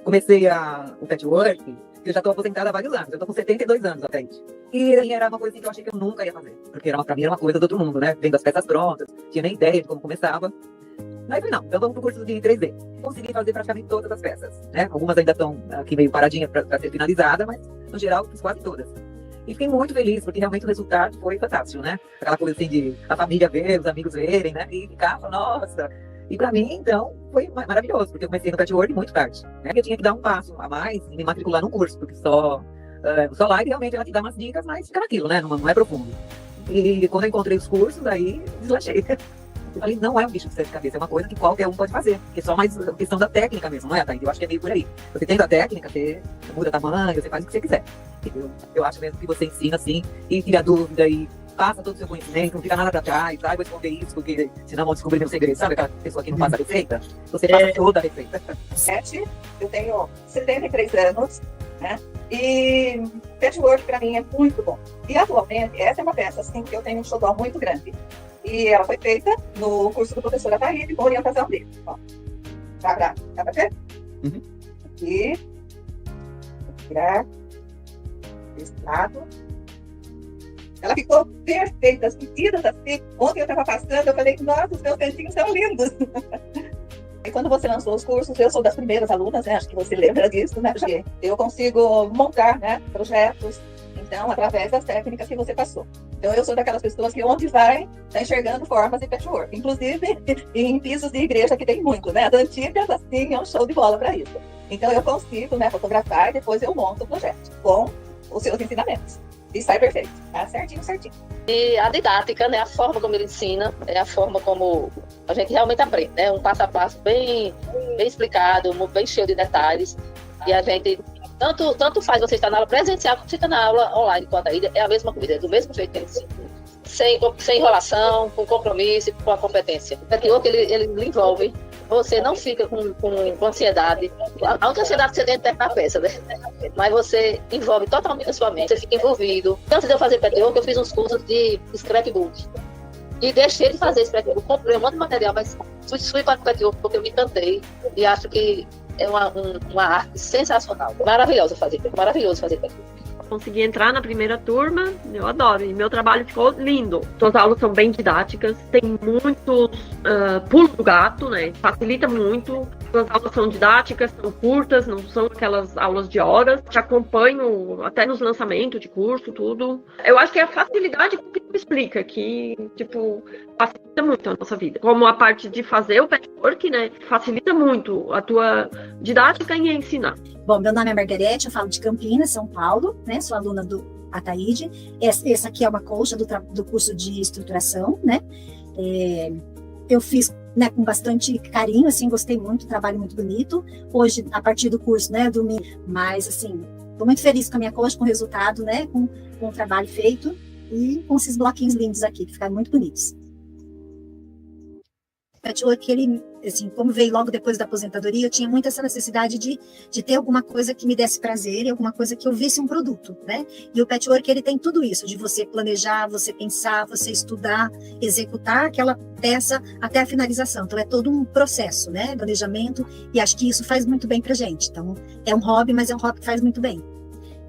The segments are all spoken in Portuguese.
comecei o patchwork, eu já estou aposentada há vários anos, eu estou com 72 anos atualmente. E assim, era uma coisa assim, que eu achei que eu nunca ia fazer, porque pra mim era uma coisa do outro mundo, né? Vendo as peças prontas, tinha nem ideia de como começava. Aí eu falei, não, então vamos pro curso de 3D. Consegui fazer praticamente todas as peças, né? Algumas ainda estão aqui meio paradinhas para ser finalizada, mas no geral fiz quase todas. E fiquei muito feliz, porque realmente o resultado foi fantástico, né? Aquela coisa assim de a família ver, os amigos verem, né? E ficava, nossa. E pra mim, então, foi maravilhoso, porque eu comecei no patchwork muito tarde, né? Eu tinha que dar um passo a mais e me matricular num curso, porque só live realmente ela te dá umas dicas, mas fica naquilo, né? Não é profundo. E quando eu encontrei os cursos, aí deslanchei. Eu falei, não é um bicho de sete cabeças, é uma coisa que qualquer um pode fazer. Porque é só mais questão da técnica mesmo, não é, Thaís? Eu acho que é meio por aí. Você tem a técnica, você muda tamanho, você faz o que você quiser. Eu acho mesmo que você ensina assim, e tira dúvida, e passa todo o seu conhecimento, não fica nada pra trás, vou esconder isso, porque senão vão descobrir meu segredo. Sabe aquela pessoa que não passa a receita? Você passa toda a receita. Eu tenho 73 anos, né? E patchwork pra mim é muito bom. E atualmente, essa é uma peça assim, que eu tenho um xodó muito grande. E ela foi feita no curso do professor Ataíde, com orientação dele. Ó, dá pra ver? Uhum. Aqui. Vou tirar desse lado. Ela ficou perfeita, as medidas assim. Ontem eu estava passando, eu falei, nossa, os meus cantinhos são lindos. E quando você lançou os cursos, eu sou das primeiras alunas, né? Acho que você lembra disso, né? Porque eu consigo montar, né, projetos, então, através das técnicas que você passou. Então, eu sou daquelas pessoas que onde vai, está enxergando formas de patchwork. Inclusive, em pisos de igreja, que tem muito, né? As antigas, assim, é um show de bola para isso. Então, eu consigo, né, fotografar e depois eu monto o projeto com os seus ensinamentos. E sai perfeito, tá certinho. E a didática, né, a forma como ele ensina, é a forma como a gente realmente aprende, né? Um passo a passo bem explicado, bem cheio de detalhes. E a gente, tanto faz você estar na aula presencial como você está na aula online com a Ataíde, é a mesma coisa, é do mesmo jeito que ele ensina. Sem enrolação, com compromisso, com a competência. O patchwork, ele envolve, você não fica com ansiedade. A única ansiedade que você tem é de terminar a peça, né? Mas você envolve totalmente a sua mente, você fica envolvido. Antes de eu fazer patchwork, eu fiz uns cursos de scrapbook. E deixei de fazer scrapbook, comprei um monte de material, mas fui para o patchwork porque eu me encantei. E acho que é uma arte sensacional. Maravilhoso fazer patchwork. Consegui entrar na primeira turma, eu adoro, e meu trabalho ficou lindo. Suas aulas são bem didáticas, tem muitos pulos do gato, né? Facilita muito. Suas aulas são didáticas, são curtas, não são aquelas aulas de horas. Te acompanho até nos lançamentos de curso, tudo. Eu acho que é a facilidade que tu explica, que, tipo, facilita muito a nossa vida. Como a parte de fazer o patchwork, né? Facilita muito a tua didática em ensinar. Bom, meu nome é Margarete, eu falo de Campinas, São Paulo, né? Sou aluna do Ataíde. Essa aqui é uma coxa do curso de estruturação, né? Eu fiz, né, com bastante carinho, assim, gostei muito, trabalho muito bonito. Hoje, a partir do curso, né, mas, assim, estou muito feliz com a minha coxa, com o resultado, né, com o trabalho feito e com esses bloquinhos lindos aqui, que ficaram muito bonitos. O patchwork, ele, assim, como veio logo depois da aposentadoria, eu tinha muito essa necessidade de ter alguma coisa que me desse prazer e alguma coisa que eu visse um produto, né? E o patchwork, ele tem tudo isso, de você planejar, você pensar, você estudar, executar aquela peça até a finalização. Então, é todo um processo, né? Planejamento, e acho que isso faz muito bem pra gente. Então, é um hobby, mas é um hobby que faz muito bem.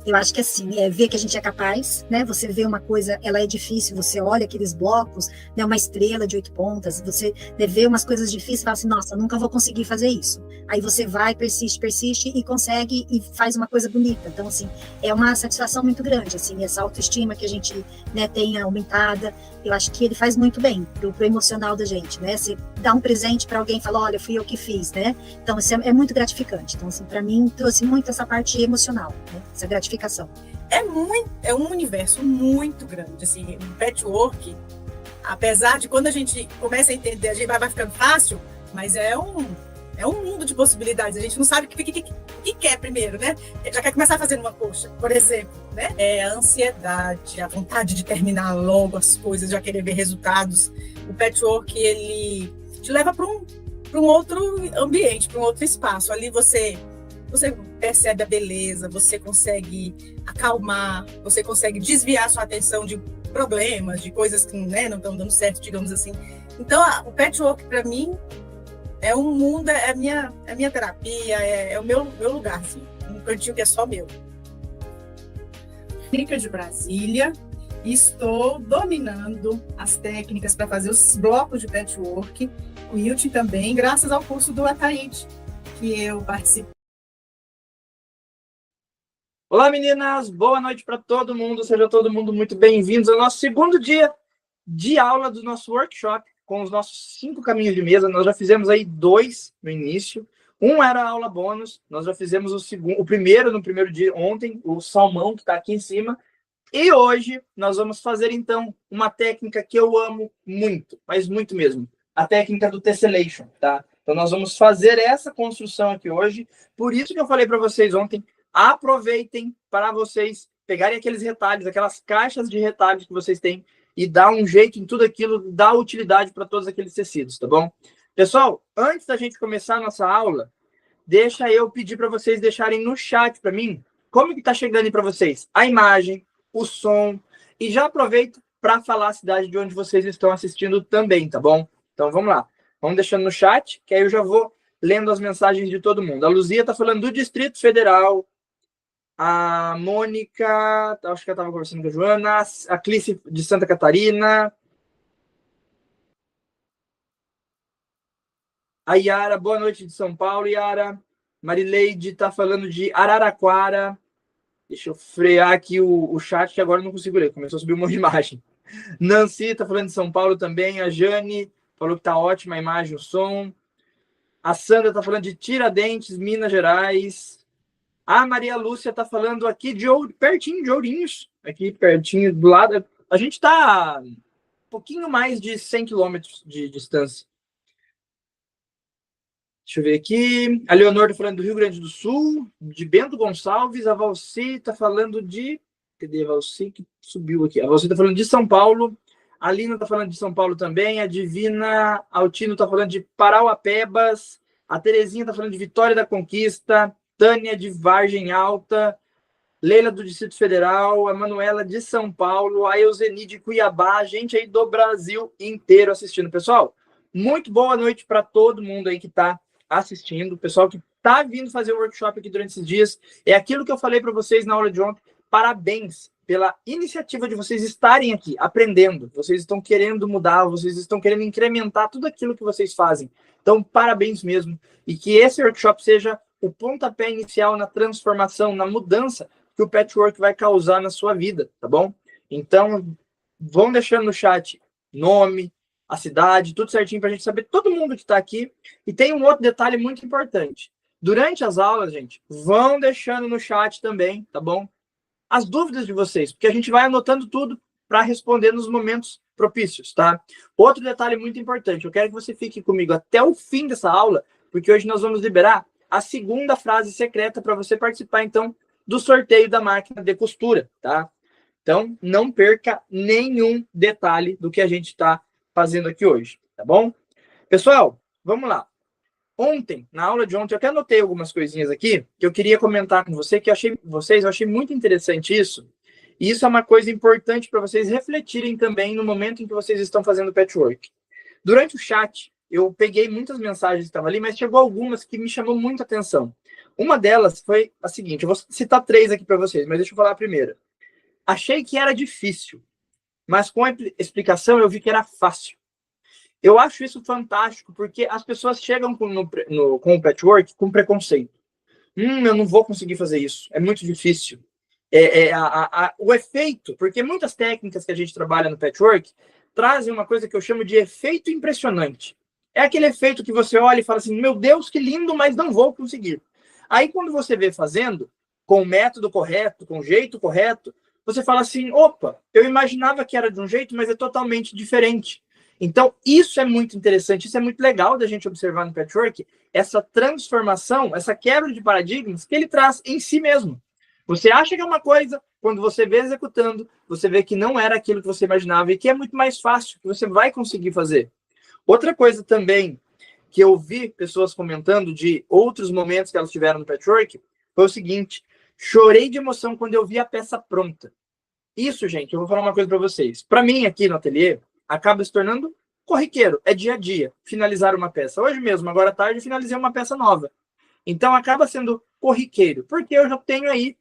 Eu acho que assim, ver que a gente é capaz, né? Você vê uma coisa, ela é difícil, você olha aqueles blocos, né? Uma estrela de 8 pontas, você vê umas coisas difíceis e fala assim, nossa, nunca vou conseguir fazer isso. Aí você vai, persiste e consegue e faz uma coisa bonita. Então, assim, é uma satisfação muito grande, assim, essa autoestima que a gente, né, tem aumentada. Eu acho que ele faz muito bem pro emocional da gente, né? Você dá um presente para alguém e fala, olha, fui eu que fiz, né? Então, isso é muito gratificante. Então, assim, para mim, trouxe muito essa parte emocional, né? Essa gratificação. É um universo muito grande, assim, o patchwork, apesar de quando a gente começa a entender, a gente vai ficando fácil, mas é um mundo de possibilidades, a gente não sabe o que quer primeiro, né? Já quer começar fazendo uma coxa, por exemplo, né? A ansiedade, a vontade de terminar logo as coisas, já querer ver resultados. O patchwork, ele te leva para um outro ambiente, para um outro espaço. Ali você percebe a beleza, você consegue acalmar, você consegue desviar sua atenção de problemas, de coisas que, né, não estão dando certo, digamos assim. Então, o patchwork, para mim, é um mundo, é minha terapia, é o meu lugar, assim, um cantinho que é só meu. Clínica de Brasília, estou dominando as técnicas para fazer os blocos de patchwork, o quilting também, graças ao curso do Ataíde, que eu participo. Olá, meninas! Boa noite para todo mundo. Seja todo mundo muito bem-vindos ao nosso segundo dia de aula do nosso workshop com os nossos 5 caminhos de mesa. Nós já fizemos aí 2 no início. Um era a aula bônus. Nós já fizemos o primeiro no primeiro dia ontem, o salmão que está aqui em cima. E hoje nós vamos fazer, então, uma técnica que eu amo muito, mas muito mesmo. A técnica do tessellation, tá? Então, nós vamos fazer essa construção aqui hoje. Por isso que eu falei para vocês ontem, aproveitem para vocês pegarem aqueles retalhos, aquelas caixas de retalhos que vocês têm e dar um jeito em tudo aquilo, dar utilidade para todos aqueles tecidos, tá bom? Pessoal, antes da gente começar a nossa aula, deixa eu pedir para vocês deixarem no chat para mim como que tá chegando aí para vocês a imagem, o som, e já aproveito para falar a cidade de onde vocês estão assistindo também, tá bom? Então vamos lá, vamos deixando no chat, que aí eu já vou lendo as mensagens de todo mundo. A Luzia tá falando do Distrito Federal, a Mônica, acho que eu estava conversando com a Joana, a Clícia de Santa Catarina, a Yara, boa noite de São Paulo, Yara. Marileide está falando de Araraquara. Deixa eu frear aqui o chat, que agora eu não consigo ler, começou a subir uma imagem. Nancy está falando de São Paulo também, a Jane falou que está ótima a imagem, o som. A Sandra está falando de Tiradentes, Minas Gerais. A Maria Lúcia está falando aqui pertinho de Ourinhos, aqui pertinho do lado. A gente está um pouquinho mais de 100 quilômetros de distância. Deixa eu ver aqui. A Leonor está falando do Rio Grande do Sul, de Bento Gonçalves. A Valci está falando de... Cadê a Valci que subiu aqui? A Valci está falando de São Paulo. A Lina está falando de São Paulo também. A Divina Altino está falando de Parauapebas. A Terezinha está falando de Vitória da Conquista. Tânia de Vargem Alta, Leila do Distrito Federal, a Manuela de São Paulo, a Euseni de Cuiabá, gente aí do Brasil inteiro assistindo. Pessoal, muito boa noite para todo mundo aí que está assistindo, pessoal que está vindo fazer o workshop aqui durante esses dias. É aquilo que eu falei para vocês na aula de ontem. Parabéns pela iniciativa de vocês estarem aqui, aprendendo. Vocês estão querendo mudar, vocês estão querendo incrementar tudo aquilo que vocês fazem. Então, parabéns mesmo. E que esse workshop seja o pontapé inicial na transformação, na mudança que o patchwork vai causar na sua vida, tá bom? Então, vão deixando no chat nome, a cidade, tudo certinho para a gente saber todo mundo que está aqui. E tem um outro detalhe muito importante. Durante as aulas, gente, vão deixando no chat também, tá bom? As dúvidas de vocês, porque a gente vai anotando tudo para responder nos momentos propícios, tá? Outro detalhe muito importante, eu quero que você fique comigo até o fim dessa aula, porque hoje nós vamos liberar a segunda frase secreta para você participar, então, do sorteio da máquina de costura, tá? Então, não perca nenhum detalhe do que a gente está fazendo aqui hoje, tá bom? Pessoal, vamos lá. Ontem, na aula de ontem, eu até anotei algumas coisinhas aqui que eu queria comentar com você, que eu achei muito interessante isso. E isso é uma coisa importante para vocês refletirem também no momento em que vocês estão fazendo patchwork. Durante o chat, eu peguei muitas mensagens que estavam ali, mas chegou algumas que me chamou muita atenção. Uma delas foi a seguinte, eu vou citar 3 aqui para vocês, mas deixa eu falar a primeira. Achei que era difícil, mas com a explicação eu vi que era fácil. Eu acho isso fantástico, porque as pessoas chegam com o patchwork com preconceito. Eu não vou conseguir fazer isso, é muito difícil. O efeito, porque muitas técnicas que a gente trabalha no patchwork trazem uma coisa que eu chamo de efeito impressionante. É aquele efeito que você olha e fala assim, meu Deus, que lindo, mas não vou conseguir. Aí quando você vê fazendo, com o método correto, com o jeito correto, você fala assim, opa, eu imaginava que era de um jeito, mas é totalmente diferente. Então, isso é muito interessante, isso é muito legal da gente observar no patchwork, essa transformação, essa quebra de paradigmas que ele traz em si mesmo. Você acha que é uma coisa, quando você vê executando, você vê que não era aquilo que você imaginava e que é muito mais fácil, que você vai conseguir fazer. Outra coisa também que eu vi pessoas comentando de outros momentos que elas tiveram no patchwork foi o seguinte, chorei de emoção quando eu vi a peça pronta. Isso, gente, eu vou falar uma coisa para vocês. Para mim, aqui no ateliê, acaba se tornando corriqueiro, é dia a dia, finalizar uma peça. Hoje mesmo, agora à tarde, finalizei uma peça nova. Então, acaba sendo corriqueiro, porque eu já tenho aí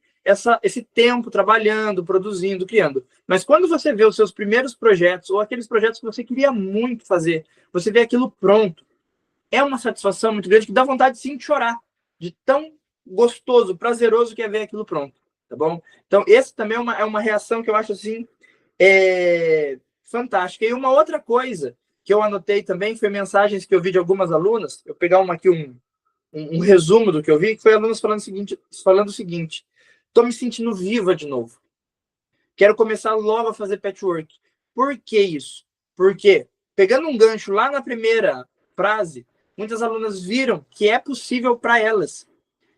esse tempo trabalhando, produzindo, criando. Mas quando você vê os seus primeiros projetos, ou aqueles projetos que você queria muito fazer, você vê aquilo pronto, é uma satisfação muito grande que dá vontade, sim, de chorar, de tão gostoso, prazeroso que é ver aquilo pronto, tá bom? Então, esse também é uma reação que eu acho, assim, fantástica. E uma outra coisa que eu anotei também foi mensagens que eu vi de algumas alunas, eu vou pegar aqui um resumo do que eu vi, que foi alunos falando o seguinte: estou me sentindo viva de novo. Quero começar logo a fazer patchwork. Por que isso? Porque, pegando um gancho lá na primeira frase, muitas alunas viram que é possível para elas.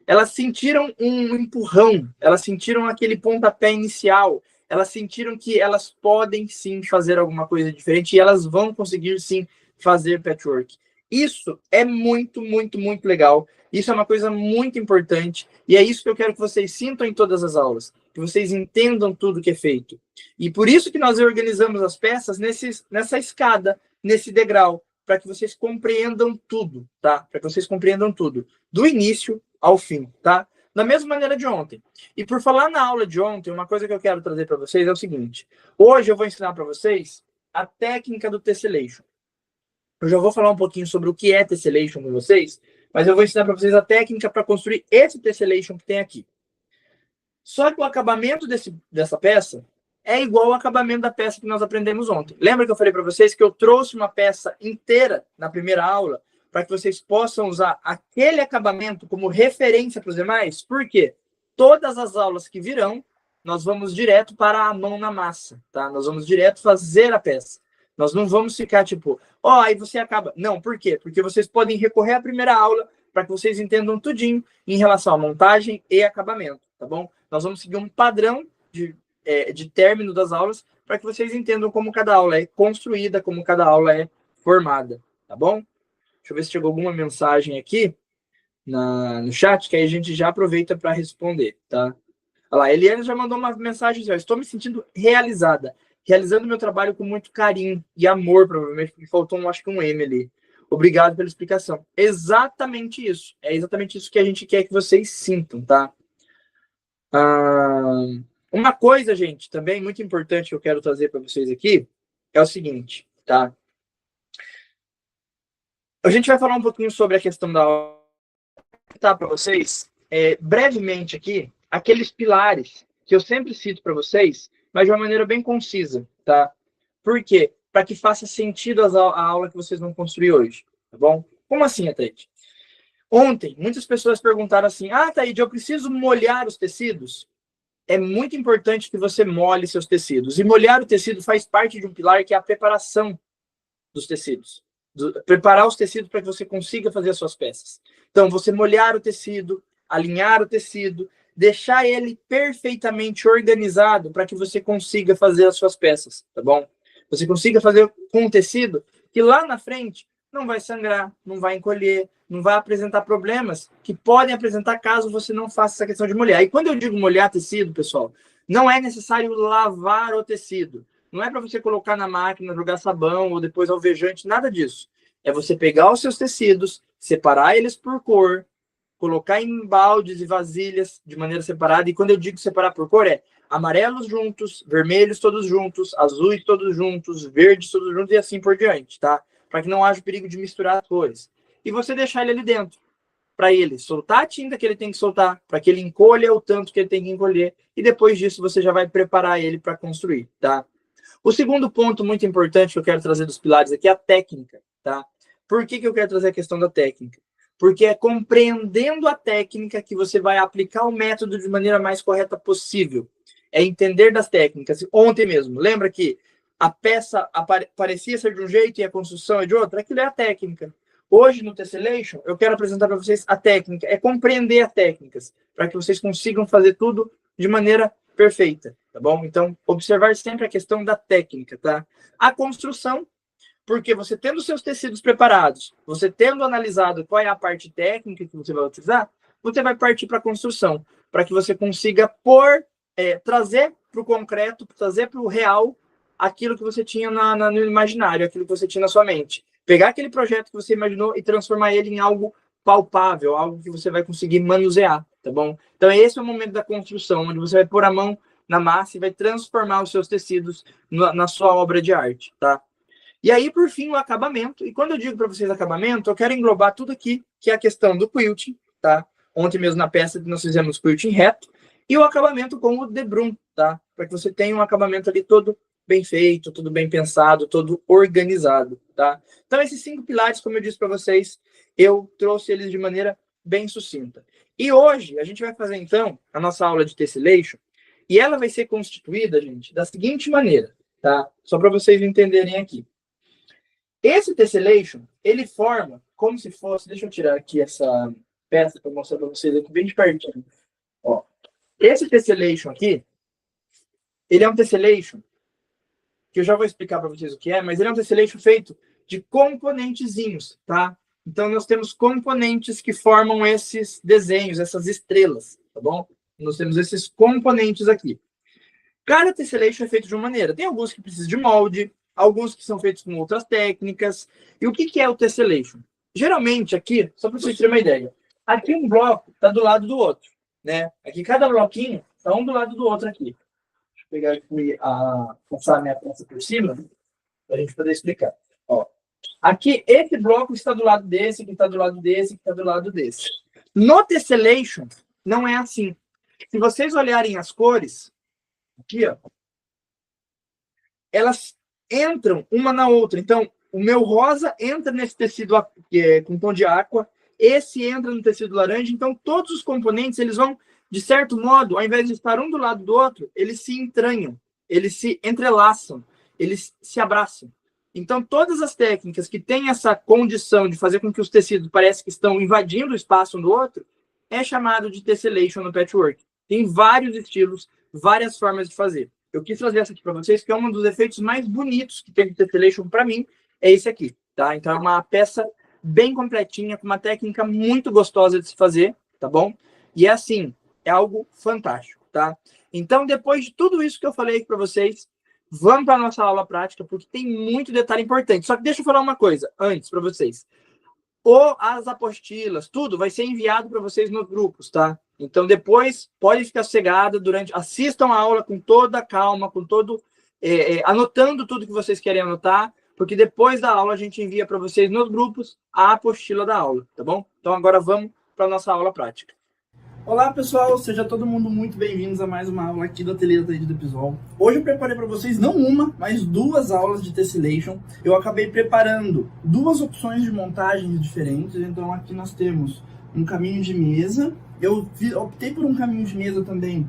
Elas sentiram um empurrão, elas sentiram aquele pontapé inicial, elas sentiram que elas podem sim fazer alguma coisa diferente e elas vão conseguir sim fazer patchwork. Isso é muito, muito, muito legal. Isso é uma coisa muito importante e é isso que eu quero que vocês sintam em todas as aulas, que vocês entendam tudo que é feito. E por isso que nós organizamos as peças nessa escada, nesse degrau, para que vocês compreendam tudo, tá? Para que vocês compreendam tudo, do início ao fim, tá? Da mesma maneira de ontem. E por falar na aula de ontem, uma coisa que eu quero trazer para vocês é o seguinte: hoje eu vou ensinar para vocês a técnica do tessellation. Eu já vou falar um pouquinho sobre o que é tessellation com vocês, mas eu vou ensinar para vocês a técnica para construir esse tessellation que tem aqui. Só que o acabamento dessa peça é igual ao acabamento da peça que nós aprendemos ontem. Lembra que eu falei para vocês que eu trouxe uma peça inteira na primeira aula para que vocês possam usar aquele acabamento como referência para os demais? Por quê? Todas as aulas que virão, nós vamos direto para a mão na massa, tá? Nós vamos direto fazer a peça. Nós não vamos ficar tipo, aí você acaba. Não, por quê? Porque vocês podem recorrer à primeira aula para que vocês entendam tudinho em relação à montagem e acabamento, tá bom? Nós vamos seguir um padrão de término das aulas para que vocês entendam como cada aula é construída, como cada aula é formada, tá bom? Deixa eu ver se chegou alguma mensagem aqui no chat, que aí a gente já aproveita para responder, tá? Olha lá, a Eliane já mandou uma mensagem assim: estou me sentindo realizada, realizando meu trabalho com muito carinho e amor, provavelmente, porque faltou, acho que um M ali. Obrigado pela explicação. Exatamente isso. É exatamente isso que a gente quer que vocês sintam, tá? Uma coisa, gente, também muito importante que eu quero trazer para vocês aqui é o seguinte, tá? A gente vai falar um pouquinho sobre a questão da aula, tá, para vocês, brevemente aqui, aqueles pilares que eu sempre cito para vocês, mas de uma maneira bem concisa, tá? Por quê? Para que faça sentido a aula que vocês vão construir hoje, tá bom? Como assim, Atete? Ontem, muitas pessoas perguntaram assim: Taíde, eu preciso molhar os tecidos? É muito importante que você molhe seus tecidos. E molhar o tecido faz parte de um pilar que é a preparação dos tecidos. Preparar os tecidos para que você consiga fazer as suas peças. Então, você molhar o tecido, alinhar o tecido, deixar ele perfeitamente organizado para que você consiga fazer as suas peças, tá bom? Você consiga fazer com um tecido que lá na frente não vai sangrar, não vai encolher, não vai apresentar problemas que podem apresentar caso você não faça essa questão de molhar. E quando eu digo molhar tecido, pessoal, não é necessário lavar o tecido. Não é para você colocar na máquina, jogar sabão ou depois alvejante, nada disso. É você pegar os seus tecidos, separar eles por cor, colocar em baldes e vasilhas de maneira separada. E quando eu digo separar por cor, é amarelos juntos, vermelhos todos juntos, azuis todos juntos, verdes todos juntos e assim por diante, tá? Para que não haja o perigo de misturar as cores. E você deixar ele ali dentro, para ele soltar a tinta que ele tem que soltar, para que ele encolha o tanto que ele tem que encolher, e depois disso você já vai preparar ele para construir, tá? O segundo ponto muito importante que eu quero trazer dos pilares aqui é a técnica, tá? Por que eu quero trazer a questão da técnica? Porque é compreendendo a técnica que você vai aplicar o método de maneira mais correta possível. É entender das técnicas. Ontem mesmo, lembra que a peça parecia ser de um jeito e a construção é de outro? Aquilo é a técnica. Hoje, no Tessellation, eu quero apresentar para vocês a técnica. É compreender as técnicas, para que vocês consigam fazer tudo de maneira perfeita, tá bom? Então, observar sempre a questão da técnica, tá? A construção, porque você tendo seus tecidos preparados, você tendo analisado qual é a parte técnica que você vai utilizar, você vai partir para a construção, para que você consiga trazer para o concreto, trazer para o real aquilo que você tinha no imaginário, aquilo que você tinha na sua mente. Pegar aquele projeto que você imaginou e transformar ele em algo palpável, algo que você vai conseguir manusear, tá bom? Então esse é o momento da construção, onde você vai pôr a mão na massa e vai transformar os seus tecidos na sua obra de arte, tá? E aí, por fim, o acabamento. E quando eu digo para vocês acabamento, eu quero englobar tudo aqui, que é a questão do quilting, tá? Ontem mesmo na peça nós fizemos quilting reto, e o acabamento com o debrum, tá? Para que você tenha um acabamento ali todo bem feito, tudo bem pensado, todo organizado, tá? Então, esses 5 pilares, como eu disse para vocês, eu trouxe eles de maneira bem sucinta. E hoje, a gente vai fazer, então, a nossa aula de tessellation, e ela vai ser constituída, gente, da seguinte maneira, tá? Só para vocês entenderem aqui. Esse tessellation, ele forma como se fosse... Deixa eu tirar aqui essa peça para mostrar para vocês aqui bem de pertinho. Ó, esse tessellation aqui, ele é um tessellation que eu já vou explicar para vocês o que é, mas ele é um tessellation feito de componentezinhos, tá? Então, nós temos componentes que formam esses desenhos, essas estrelas, tá bom? Nós temos esses componentes aqui. Cada tessellation é feito de uma maneira. Tem alguns que precisam de molde, alguns que são feitos com outras técnicas. E o que é o tessellation? Geralmente, aqui, só para vocês terem uma ideia, aqui um bloco está do lado do outro, né? Aqui cada bloquinho está um do lado do outro aqui. Deixa eu pegar aqui passar a minha peça por cima, para a gente poder explicar. Ó, aqui, esse bloco está do lado desse, que está do lado desse, que está do lado desse. No tessellation, não é assim. Se vocês olharem as cores, aqui, ó, elas entram uma na outra. Então, o meu rosa entra nesse tecido com tom de aqua, esse entra no tecido laranja. Então, todos os componentes, eles vão, de certo modo, ao invés de estar um do lado do outro, eles se entranham, eles se entrelaçam, eles se abraçam. Então, todas as técnicas que têm essa condição de fazer com que os tecidos pareçam que estão invadindo o espaço um do outro, é chamado de tessellation no patchwork. Tem vários estilos, várias formas de fazer. Eu quis trazer essa aqui para vocês, que é um dos efeitos mais bonitos que tem de tessellation para mim, é esse aqui, tá? Então é uma peça bem completinha, com uma técnica muito gostosa de se fazer, tá bom? E é assim, é algo fantástico, tá? Então, depois de tudo isso que eu falei aqui para vocês, vamos para a nossa aula prática, porque tem muito detalhe importante. Só que deixa eu falar uma coisa antes para vocês. As apostilas, tudo vai ser enviado para vocês nos grupos, tá? Então, depois, pode ficar sossegado, assistam a aula com toda a calma, com todo... anotando tudo que vocês querem anotar, porque depois da aula a gente envia para vocês nos grupos a apostila da aula, tá bom? Então, agora vamos para a nossa aula prática. Olá pessoal, seja todo mundo muito bem-vindos a mais uma aula aqui do Ateliê da Thaís do Pessoal. Hoje eu preparei para vocês não uma, mas 2 aulas de tessellation. Eu acabei preparando 2 opções de montagens diferentes, então aqui nós temos um caminho de mesa. Eu optei por um caminho de mesa também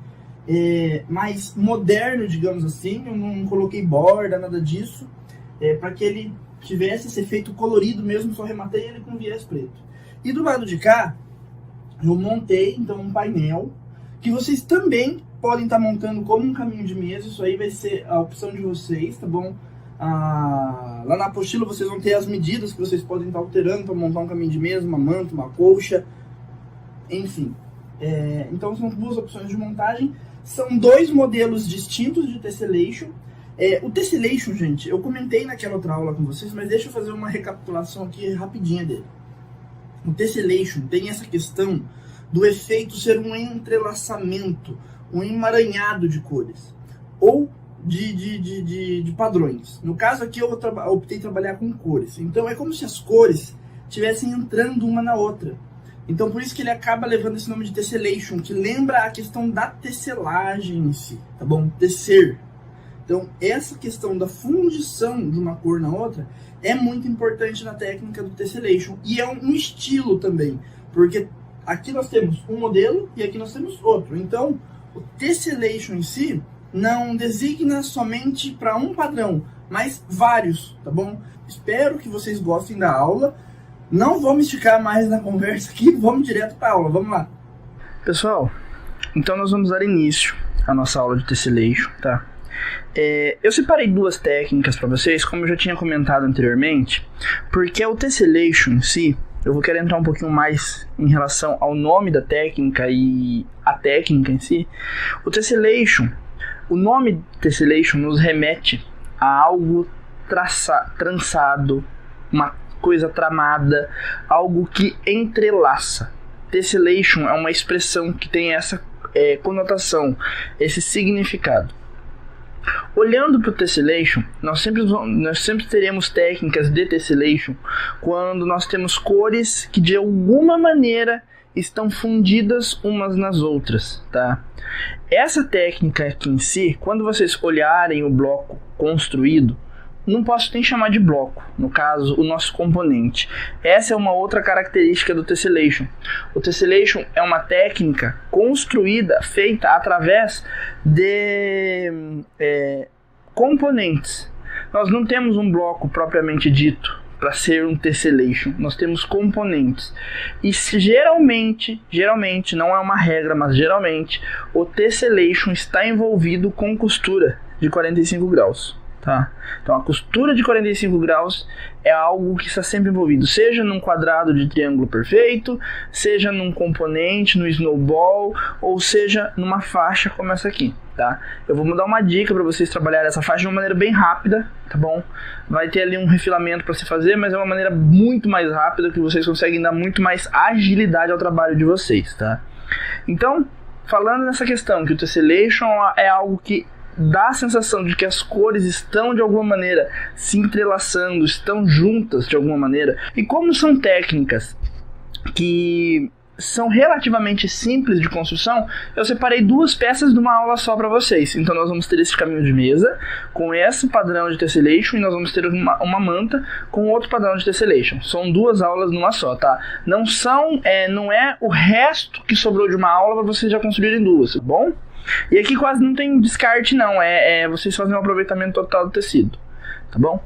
mais moderno, digamos assim. Eu não coloquei borda, nada disso, para que ele tivesse esse efeito colorido mesmo, só rematei ele com viés preto. E do lado de cá, eu montei, então, um painel que vocês também podem estar montando como um caminho de mesa. Isso aí vai ser a opção de vocês, tá bom? Lá na apostila vocês vão ter as medidas que vocês podem estar alterando para montar um caminho de mesa, uma manta, uma colcha, enfim. Então, são 2 opções de montagem. São 2 modelos distintos de tessellation. O tessellation, gente, eu comentei naquela outra aula com vocês, mas deixa eu fazer uma recapitulação aqui rapidinha dele. O tessellation tem essa questão do efeito ser um entrelaçamento, um emaranhado de cores, ou de padrões. No caso aqui eu optei trabalhar com cores, então é como se as cores estivessem entrando uma na outra. Então por isso que ele acaba levando esse nome de tessellation, que lembra a questão da tesselagem em si, tá bom? Tecer. Então essa questão da fundição de uma cor na outra é muito importante na técnica do tessellation. E é um estilo também, porque aqui nós temos um modelo e aqui nós temos outro. Então, o tessellation em si não designa somente para um padrão, mas vários, tá bom? Espero que vocês gostem da aula. Não vou me esticar mais na conversa aqui, vamos direto para a aula, vamos lá. Pessoal, então nós vamos dar início à nossa aula de tessellation, tá? Eu separei 2 técnicas para vocês, como eu já tinha comentado anteriormente, porque o tessellation em si, eu vou querer entrar um pouquinho mais em relação ao nome da técnica e a técnica em si. O tessellation, o nome tessellation nos remete a algo trançado, uma coisa tramada, algo que entrelaça. Tessellation é uma expressão que tem essa conotação, esse significado. Olhando para o tessellation, nós sempre teremos técnicas de tessellation quando nós temos cores que de alguma maneira estão fundidas umas nas outras, tá? Essa técnica aqui em si, quando vocês olharem o bloco construído, não posso nem chamar de bloco, no caso, o nosso componente. Essa é uma outra característica do tessellation. O tessellation é uma técnica construída, feita através de componentes. Nós não temos um bloco propriamente dito para ser um tessellation. Nós temos componentes. E geralmente, não é uma regra, mas geralmente, o tessellation está envolvido com costura de 45 graus. Tá? Então a costura de 45 graus é algo que está sempre envolvido, seja num quadrado de triângulo perfeito, seja num componente, no snowball, ou seja numa faixa como essa aqui, tá? Eu vou dar uma dica para vocês trabalharem essa faixa de uma maneira bem rápida, tá bom? Vai ter ali um refilamento para se fazer, mas é uma maneira muito mais rápida que vocês conseguem dar muito mais agilidade ao trabalho de vocês, tá? Então, falando nessa questão que o tessellation é algo que dá a sensação de que as cores estão de alguma maneira se entrelaçando, estão juntas de alguma maneira. E como são técnicas que são relativamente simples de construção, eu separei duas peças de uma aula só para vocês. Então nós vamos ter esse caminho de mesa com esse padrão de tessellation e nós vamos ter uma manta com outro padrão de tessellation. São duas aulas numa só, tá? Não é o resto que sobrou de uma aula para vocês já construírem duas, tá bom? E aqui quase não tem descarte não, vocês fazem um aproveitamento total do tecido, tá bom?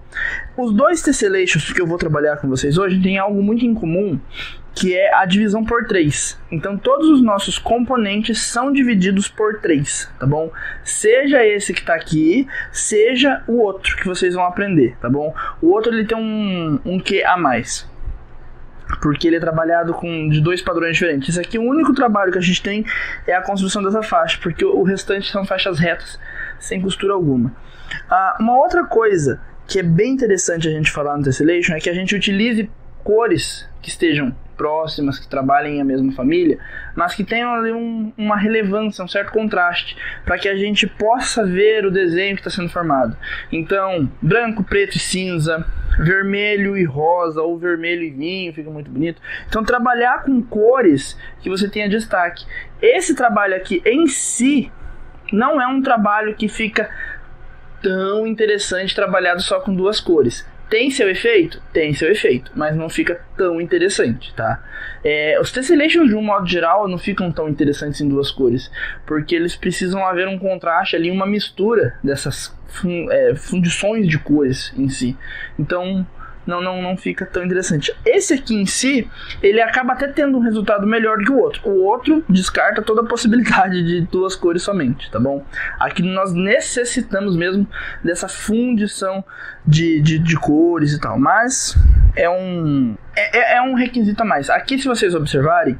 Os dois tessellations que eu vou trabalhar com vocês hoje tem algo muito em comum, que é a divisão por 3. Então todos os nossos componentes são divididos por 3, tá bom? Seja esse que tá aqui, seja o outro que vocês vão aprender, tá bom? O outro ele tem um quê a mais, porque ele é trabalhado de dois padrões diferentes. Esse aqui, o único trabalho que a gente tem é a construção dessa faixa, porque o restante são faixas retas, sem costura alguma. Uma outra coisa que é bem interessante a gente falar no tessellation é que a gente utilize cores que estejam próximas, que trabalhem a mesma família, mas que tenham ali uma relevância, um certo contraste, para que a gente possa ver o desenho que está sendo formado. Então, branco, preto e cinza, vermelho e rosa, ou vermelho e vinho, fica muito bonito. Então, trabalhar com cores que você tenha destaque. Esse trabalho aqui em si não é um trabalho que fica tão interessante trabalhado só com duas cores. Tem seu efeito? Tem seu efeito, mas não fica tão interessante, tá? Os tessellations, de um modo geral, não ficam tão interessantes em duas cores, porque eles precisam haver um contraste ali, uma mistura dessas fundições de cores em si. Então, não fica tão interessante. Esse aqui em si, ele acaba até tendo um resultado melhor do que o outro. O outro descarta toda a possibilidade de duas cores somente, tá bom? Aqui nós necessitamos mesmo dessa fundição de cores e tal, mas é um requisito a mais. Aqui, se vocês observarem,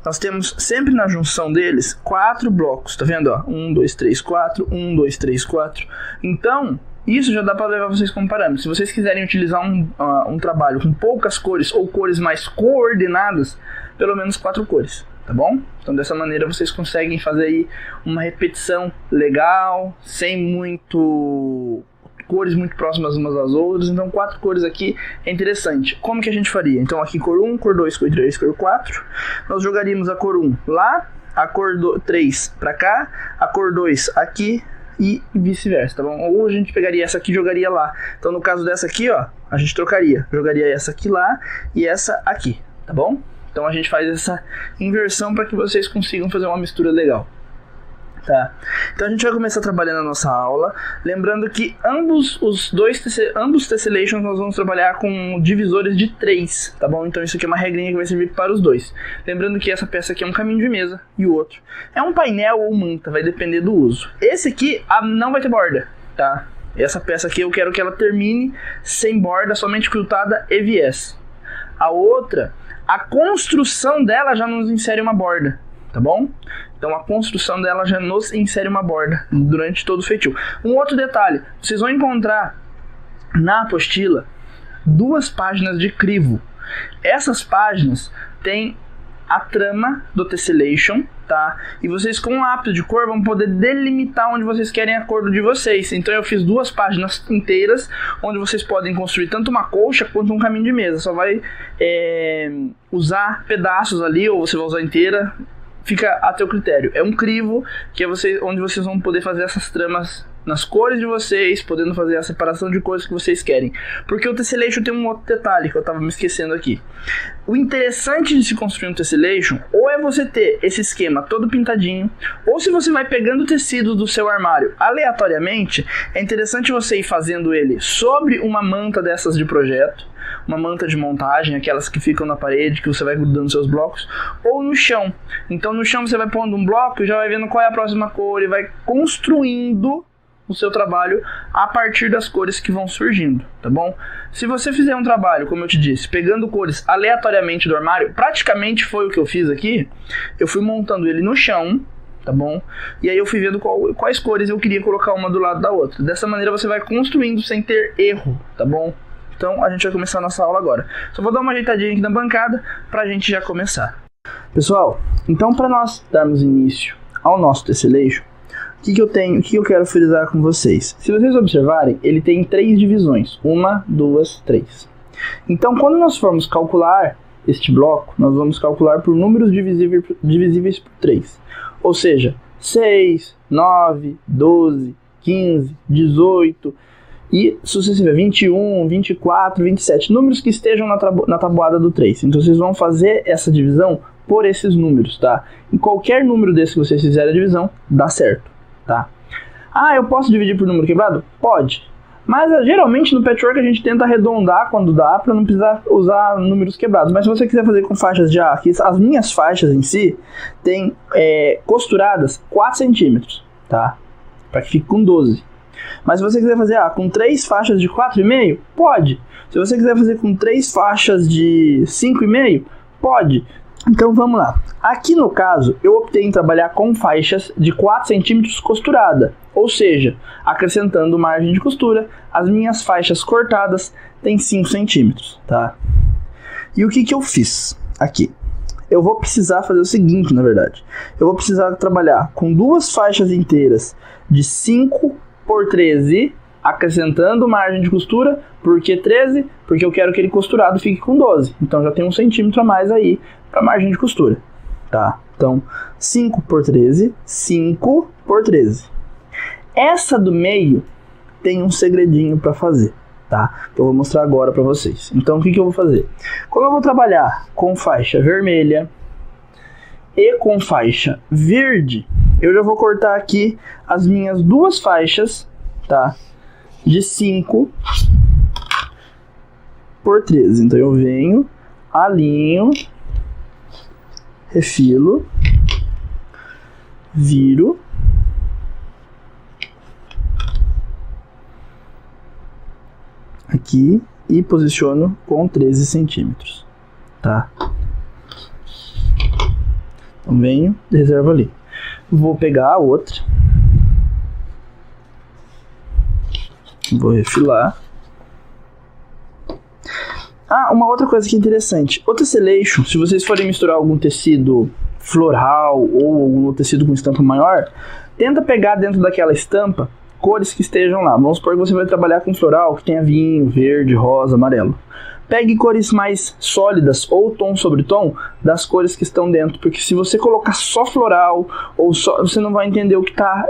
nós temos sempre na junção deles 4 blocos, tá vendo? 1, 2, 3, 4, 1, 2, 3, 4. Então, isso já dá para levar vocês como parâmetro. Se vocês quiserem utilizar um trabalho com poucas cores ou cores mais coordenadas, pelo menos 4 cores, tá bom? Então dessa maneira vocês conseguem fazer aí uma repetição legal, sem cores muito próximas umas das outras. Então 4 cores aqui é interessante. Como que a gente faria? Então aqui cor 1, cor 2, cor 3, cor 4. Nós jogaríamos a cor 1 lá, a cor 3 para cá, a cor 2 aqui, e vice-versa, tá bom? Ou a gente pegaria essa aqui e jogaria lá. Então no caso dessa aqui, ó, a gente trocaria. Jogaria essa aqui lá e essa aqui, tá bom? Então a gente faz essa inversão para que vocês consigam fazer uma mistura legal, tá? Então a gente vai começar trabalhando a nossa aula. Lembrando que ambos tessellations nós vamos trabalhar com divisores de 3, tá bom? Então isso aqui é uma regrinha que vai servir para os dois. Lembrando que essa peça aqui é um caminho de mesa e o outro é um painel ou manta, vai depender do uso. Esse aqui não vai ter borda, tá? Essa peça aqui eu quero que ela termine sem borda, somente quiltada e viés. A outra, a construção dela já nos insere uma borda, tá bom? Então a construção dela já nos insere uma borda durante todo o feitio. Um outro detalhe, vocês vão encontrar na apostila 2 páginas de crivo. Essas páginas têm a trama do tessellation, tá? E vocês com lápis de cor vão poder delimitar onde vocês querem a cor de vocês. Então eu fiz 2 páginas inteiras, onde vocês podem construir tanto uma colcha quanto um caminho de mesa. Só vai usar pedaços ali, ou você vai usar inteira, fica a teu critério. É um crivo que é onde vocês vão poder fazer essas tramas nas cores de vocês, podendo fazer a separação de cores que vocês querem. Porque o tessellation tem um outro detalhe que eu tava me esquecendo aqui. O interessante de se construir um tessellation, ou é você ter esse esquema todo pintadinho, ou se você vai pegando o tecido do seu armário aleatoriamente, é interessante você ir fazendo ele sobre uma manta dessas de projeto, uma manta de montagem, aquelas que ficam na parede, que você vai grudando seus blocos, ou no chão. Então no chão você vai pondo um bloco e já vai vendo qual é a próxima cor e vai construindo o seu trabalho a partir das cores que vão surgindo, tá bom? Se você fizer um trabalho, como eu te disse, pegando cores aleatoriamente do armário, praticamente foi o que eu fiz aqui. Eu fui montando ele no chão, tá bom? E aí eu fui vendo quais cores eu queria colocar uma do lado da outra. Dessa maneira você vai construindo sem ter erro, tá bom? Então a gente vai começar a nossa aula agora. Só vou dar uma ajeitadinha aqui na bancada pra gente já começar. Pessoal, então para nós darmos início ao nosso tessellation, o que eu quero frisar com vocês? Se vocês observarem, ele tem 3 divisões. 1, 2, 3. Então, quando nós formos calcular este bloco, nós vamos calcular por números divisíveis por 3. Ou seja, 6, 9, 12, 15, 18 e sucessivamente 21, 24, 27. Números que estejam na tabuada do 3. Então, vocês vão fazer essa divisão por esses números, tá? Em qualquer número desse que vocês fizerem a divisão, dá certo. Tá? Ah, eu posso dividir por número quebrado? Pode. Mas geralmente no patchwork a gente tenta arredondar quando dá, para não precisar usar números quebrados. Mas se você quiser fazer com faixas de aqui, as minhas faixas em si tem costuradas 4 centímetros, tá? Para que fique com 12. Mas se você quiser fazer com 3 faixas de 4,5, pode. Se você quiser fazer com 3 faixas de 5,5, pode. Então vamos lá. Aqui no caso, eu optei em trabalhar com faixas de 4 centímetros costurada. Ou seja, acrescentando margem de costura, as minhas faixas cortadas têm 5 centímetros, tá? E o que eu fiz aqui? Eu vou precisar fazer o seguinte, na verdade. Eu vou precisar trabalhar com 2 faixas inteiras de 5 por 13, acrescentando margem de costura. Por que 13? Porque eu quero que ele costurado fique com 12. Então já tem 1 centímetro a mais aí para margem de costura, tá? Então 5 por 13, 5 por 13. Essa do meio tem um segredinho para fazer, tá? Que eu vou mostrar agora para vocês. Então o que eu vou fazer? Como eu vou trabalhar com faixa vermelha e com faixa verde, eu já vou cortar aqui as minhas 2 faixas, tá? De 5 por 13. Então eu venho, alinho, refilo, viro, aqui e posiciono com 13 centímetros, tá? Então venho, reservo ali. Vou pegar a outra, vou refilar. Uma outra coisa que é interessante. O tessellation, se vocês forem misturar algum tecido floral ou algum tecido com estampa maior, tenta pegar dentro daquela estampa cores que estejam lá. Vamos supor que você vai trabalhar com floral que tenha vinho, verde, rosa, amarelo. Pegue cores mais sólidas ou tom sobre tom das cores que estão dentro, porque se você colocar só floral ou só, você não vai entender o que está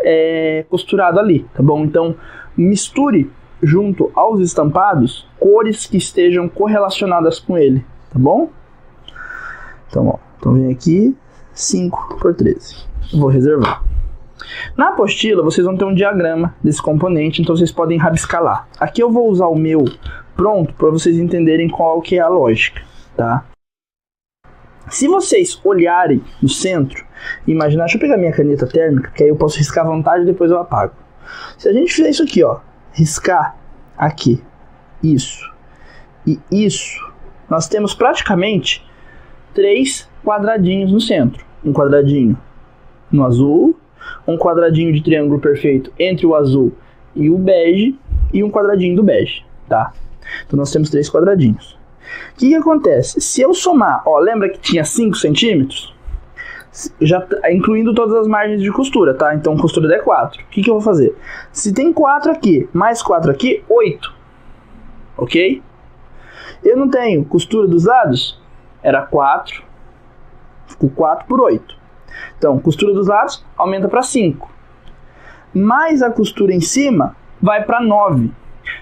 costurado ali, tá bom? Então misture junto aos estampados cores que estejam correlacionadas com ele, tá bom? Então vem aqui 5 por 13. Vou reservar. Na apostila vocês vão ter um diagrama desse componente, então vocês podem rabiscar lá. Aqui eu vou usar o meu pronto para vocês entenderem qual que é a lógica, tá? Se vocês olharem no centro, imaginar, deixa eu pegar minha caneta térmica, que aí eu posso riscar à vontade e depois eu apago. Se a gente fizer isso aqui, ó, riscar aqui, isso e isso, nós temos praticamente 3 quadradinhos no centro. um quadradinho no azul, um quadradinho de triângulo perfeito entre o azul e o bege, e um quadradinho do bege, tá? Então nós temos 3 quadradinhos. O que acontece? Se eu somar, ó, lembra que tinha 5 centímetros? Já incluindo todas as margens de costura, tá? Então costura é 4. O que eu vou fazer? Se tem 4 aqui, mais 4 aqui, 8. Ok? Eu não tenho costura dos lados? Era 4. Ficou 4 por 8. Então, costura dos lados aumenta para 5. Mais a costura em cima vai para 9.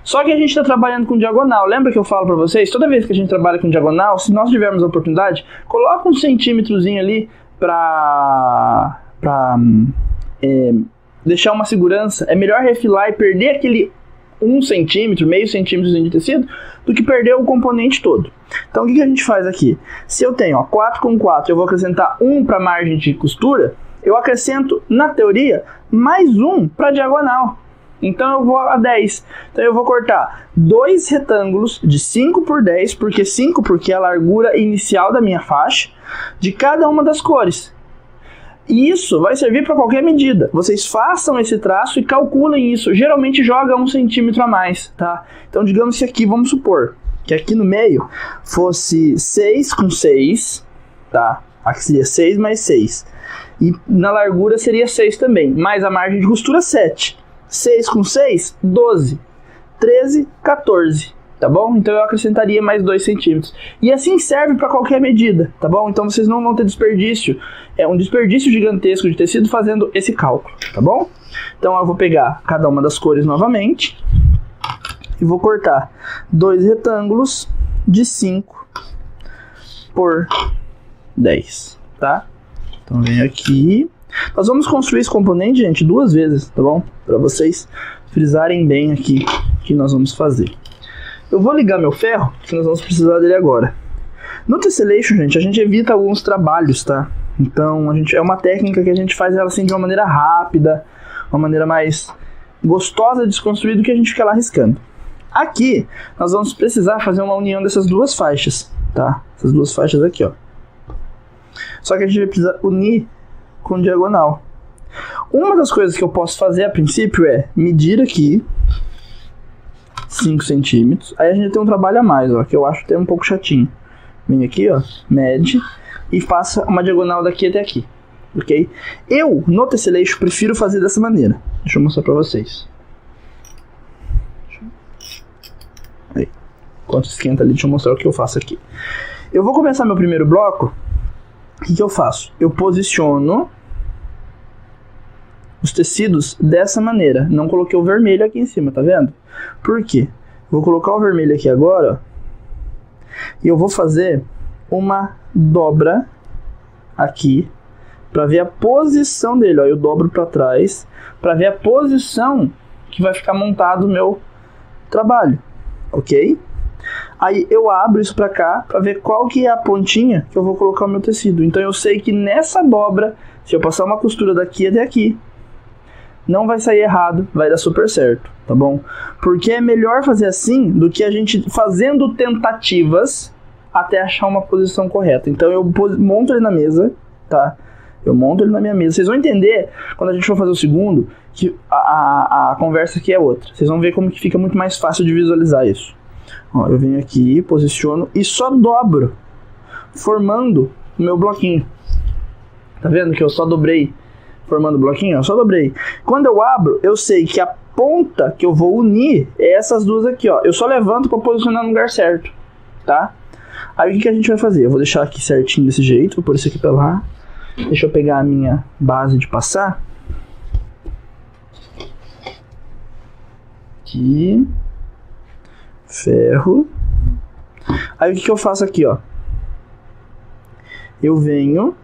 Só que a gente está trabalhando com diagonal. Lembra que eu falo para vocês? Toda vez que a gente trabalha com diagonal, se nós tivermos a oportunidade, coloca um centímetrozinho ali para deixar uma segurança. É melhor refilar e perder aquele 1 centímetro, meio centímetro de tecido, do que perder o componente todo. Então o que a gente faz aqui? Se eu tenho 4 com 4, eu vou acrescentar 1 para a margem de costura, eu acrescento, na teoria, mais 1 para a diagonal. Então eu vou a 10. Então eu vou cortar 2 retângulos de 5 por 10, porque é a largura inicial da minha faixa, de cada uma das cores. E isso vai servir para qualquer medida. Vocês façam esse traço e calculem isso. Geralmente joga 1 centímetro a mais, tá? Então digamos que aqui, vamos supor, que aqui no meio fosse 6 com 6, tá? Aqui seria 6 mais 6. E na largura seria 6 também, mais a margem de costura 7. 6 com 6, 12. 13, 14. Tá bom? Então eu acrescentaria mais 2 centímetros. E assim serve para qualquer medida, tá bom? Então vocês não vão ter desperdício. É um desperdício gigantesco de tecido fazendo esse cálculo, tá bom? Então eu vou pegar cada uma das cores novamente e vou cortar 2 retângulos de 5 por 10, tá? Então vem aqui. Nós vamos construir esse componente, gente, 2 vezes, tá bom? Para vocês frisarem bem aqui o que nós vamos fazer. Eu vou ligar meu ferro, que nós vamos precisar dele agora. No Tessellation, gente, a gente evita alguns trabalhos, tá? Então, é uma técnica que a gente faz ela assim de uma maneira rápida, uma maneira mais gostosa de desconstruir do que a gente fica lá riscando. Aqui, nós vamos precisar fazer uma união dessas 2 faixas, tá? Essas 2 faixas aqui, ó. Só que a gente vai precisar unir com diagonal. Uma das coisas que eu posso fazer a princípio é medir aqui 5 centímetros. Aí a gente tem um trabalho a mais, ó, que eu acho até um pouco chatinho. Vem aqui, ó, mede e faça uma diagonal daqui até aqui, ok? Eu, no Tessellation, prefiro fazer dessa maneira. Deixa eu mostrar pra vocês. Aí. Enquanto esquenta ali, deixa eu mostrar o que eu faço aqui. Eu vou começar meu primeiro bloco. O que eu faço? Eu posiciono os tecidos dessa maneira. Não coloquei o vermelho aqui em cima, tá vendo? Por quê? Vou colocar o vermelho aqui agora, ó, e eu vou fazer uma dobra aqui para ver a posição dele, ó. Eu dobro para trás para ver a posição que vai ficar montado o meu trabalho, ok? Aí eu abro isso para cá para ver qual que é a pontinha que eu vou colocar o meu tecido. Então eu sei que nessa dobra, se eu passar uma costura daqui até aqui, não vai sair errado, vai dar super certo, tá bom? Porque é melhor fazer assim do que a gente fazendo tentativas até achar uma posição correta. Então eu monto ele na mesa, tá? Eu monto ele na minha mesa. Vocês vão entender, quando a gente for fazer o segundo, que a conversa aqui é outra. Vocês vão ver como que fica muito mais fácil de visualizar isso. Ó, eu venho aqui, posiciono e só dobro, formando o meu bloquinho. Tá vendo que eu só dobrei? Formando o bloquinho, ó, só dobrei. Quando eu abro, eu sei que a ponta que eu vou unir é essas 2 aqui, ó. Eu só levanto para posicionar no lugar certo, tá? Aí o que a gente vai fazer? Eu vou deixar aqui certinho desse jeito, vou pôr isso aqui pra lá. Deixa eu pegar a minha base de passar. Aqui. Ferro. Aí o que eu faço aqui, ó? Eu venho,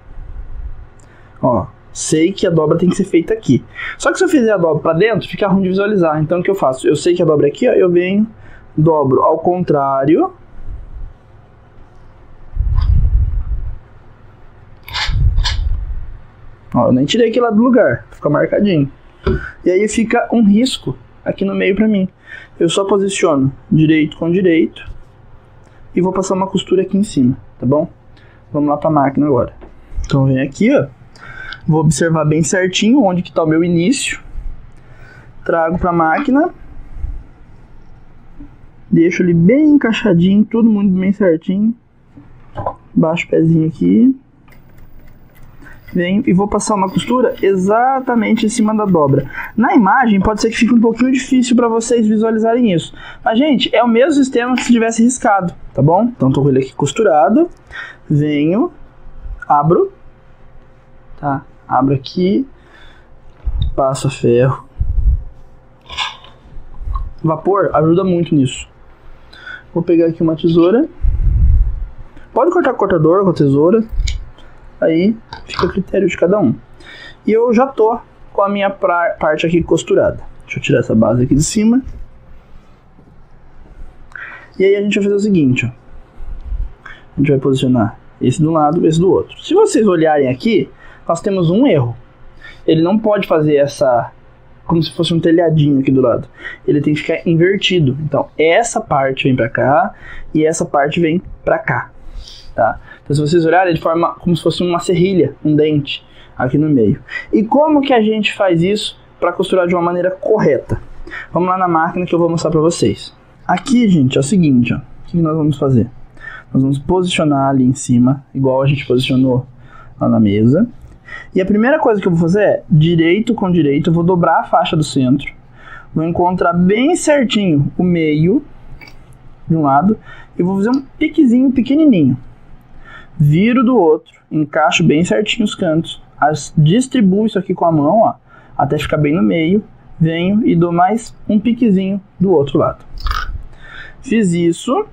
ó. Sei que a dobra tem que ser feita aqui. Só que se eu fizer a dobra pra dentro, fica ruim de visualizar. Então o que eu faço? Eu sei que a dobra é aqui, ó. Eu venho, dobro ao contrário. Ó, eu nem tirei aqui lá do lugar. Fica marcadinho. E aí fica um risco aqui no meio pra mim. Eu só posiciono direito com direito. E vou passar uma costura aqui em cima, tá bom? Vamos lá pra máquina agora. Então vem aqui, ó. Vou observar bem certinho onde que tá o meu início. Trago pra máquina. Deixo ele bem encaixadinho, tudo muito bem certinho. Baixo o pezinho aqui. Venho e vou passar uma costura exatamente em cima da dobra. Na imagem pode ser que fique um pouquinho difícil para vocês visualizarem isso. Mas, gente, é o mesmo sistema que se tivesse riscado, tá bom? Então, tô com ele aqui costurado. Venho, abro, tá? Abro aqui, passo a ferro. Vapor ajuda muito nisso. Vou pegar aqui uma tesoura. Pode cortar com o cortador, com a tesoura. Aí fica a critério de cada um. E eu já tô com a minha parte aqui costurada. Deixa eu tirar essa base aqui de cima. E aí a gente vai fazer o seguinte, ó. A gente vai posicionar esse de um lado, esse do outro. Se vocês olharem aqui, nós temos um erro. Ele não pode fazer essa... como se fosse um telhadinho aqui do lado. Ele tem que ficar invertido. Então, essa parte vem pra cá e essa parte vem pra cá. Tá? Então, se vocês olharem, ele forma como se fosse uma serrilha, um dente aqui no meio. E como que a gente faz isso para costurar de uma maneira correta? Vamos lá na máquina que eu vou mostrar para vocês. Aqui, gente, é o seguinte, ó. O que nós vamos fazer? Nós vamos posicionar ali em cima, igual a gente posicionou lá na mesa. E a primeira coisa que eu vou fazer é, direito com direito, eu vou dobrar a faixa do centro. Vou encontrar bem certinho o meio de um lado e vou fazer um piquezinho pequenininho. Viro do outro, encaixo bem certinho os cantos, distribuo isso aqui com a mão, ó, até ficar bem no meio, venho e dou mais um piquezinho do outro lado. Fiz isso.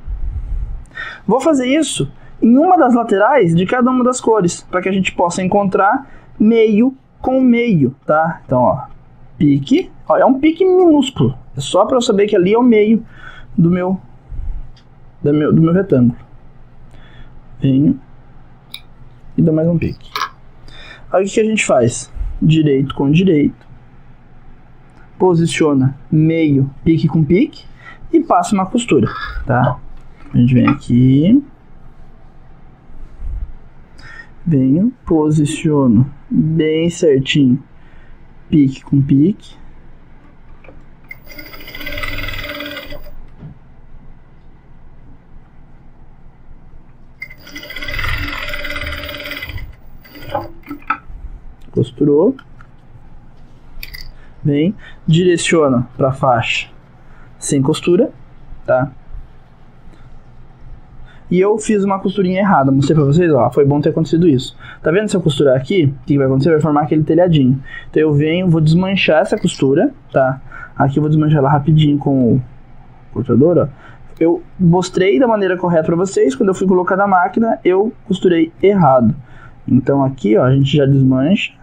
Vou fazer isso em uma das laterais de cada uma das cores, para que a gente possa encontrar meio com meio, tá? Então, ó, pique, ó, é um pique minúsculo, é só para eu saber que ali é o meio do meu retângulo. Venho e dou mais um pique. Aí o que a gente faz? Direito com direito, posiciona meio, pique com pique e passa uma costura, tá? A gente vem aqui, venho, posiciono bem certinho, pique com pique. Costurou. Vem, direciona para a faixa sem costura, tá? E eu fiz uma costurinha errada, mostrei pra vocês, ó, foi bom ter acontecido isso. Tá vendo se eu costurar aqui, o que vai acontecer? Vai formar aquele telhadinho. Então eu venho, vou desmanchar essa costura, tá? Aqui eu vou desmanchar ela rapidinho com o cortador, ó. Eu mostrei da maneira correta pra vocês, quando eu fui colocar na máquina, eu costurei errado. Então aqui, ó, a gente já desmancha.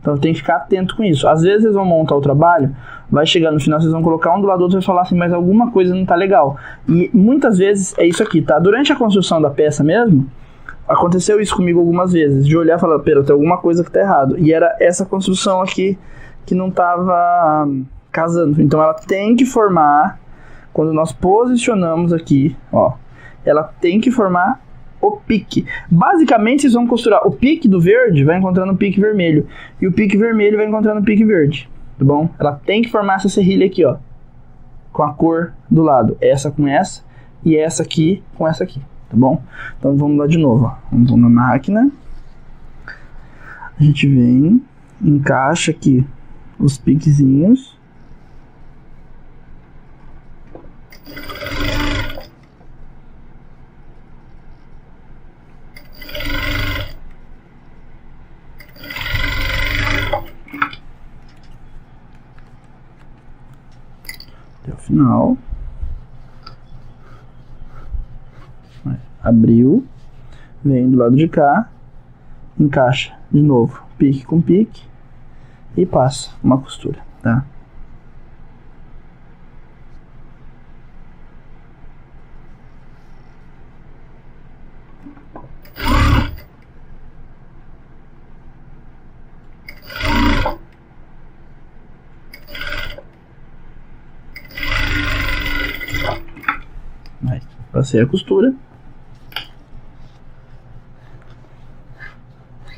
Então tem que ficar atento com isso. Às vezes vocês vão montar o trabalho, vai chegar no final, vocês vão colocar um do lado do outro e falar assim, mas alguma coisa não tá legal. E muitas vezes é isso aqui, tá? Durante a construção da peça mesmo, aconteceu isso comigo algumas vezes, de olhar e falar, pera, tem alguma coisa que tá errado. E era essa construção aqui que não tava casando. Então ela tem que formar, quando nós posicionamos aqui, ó, ela tem que formar o pique. Basicamente, vocês vão costurar o pique do verde, vai encontrando o pique vermelho. E o pique vermelho vai encontrando o pique verde. Tá bom? Ela tem que formar essa serrilha aqui, ó. Com a cor do lado. Essa com essa. E essa aqui com essa aqui. Tá bom? Então vamos lá de novo, ó. Vamos na máquina. A gente vem, encaixa aqui os piquezinhos. Até o final. Abriu, vem do lado de cá, encaixa de novo, pique com pique e passa uma costura, tá? Aí, passei a costura.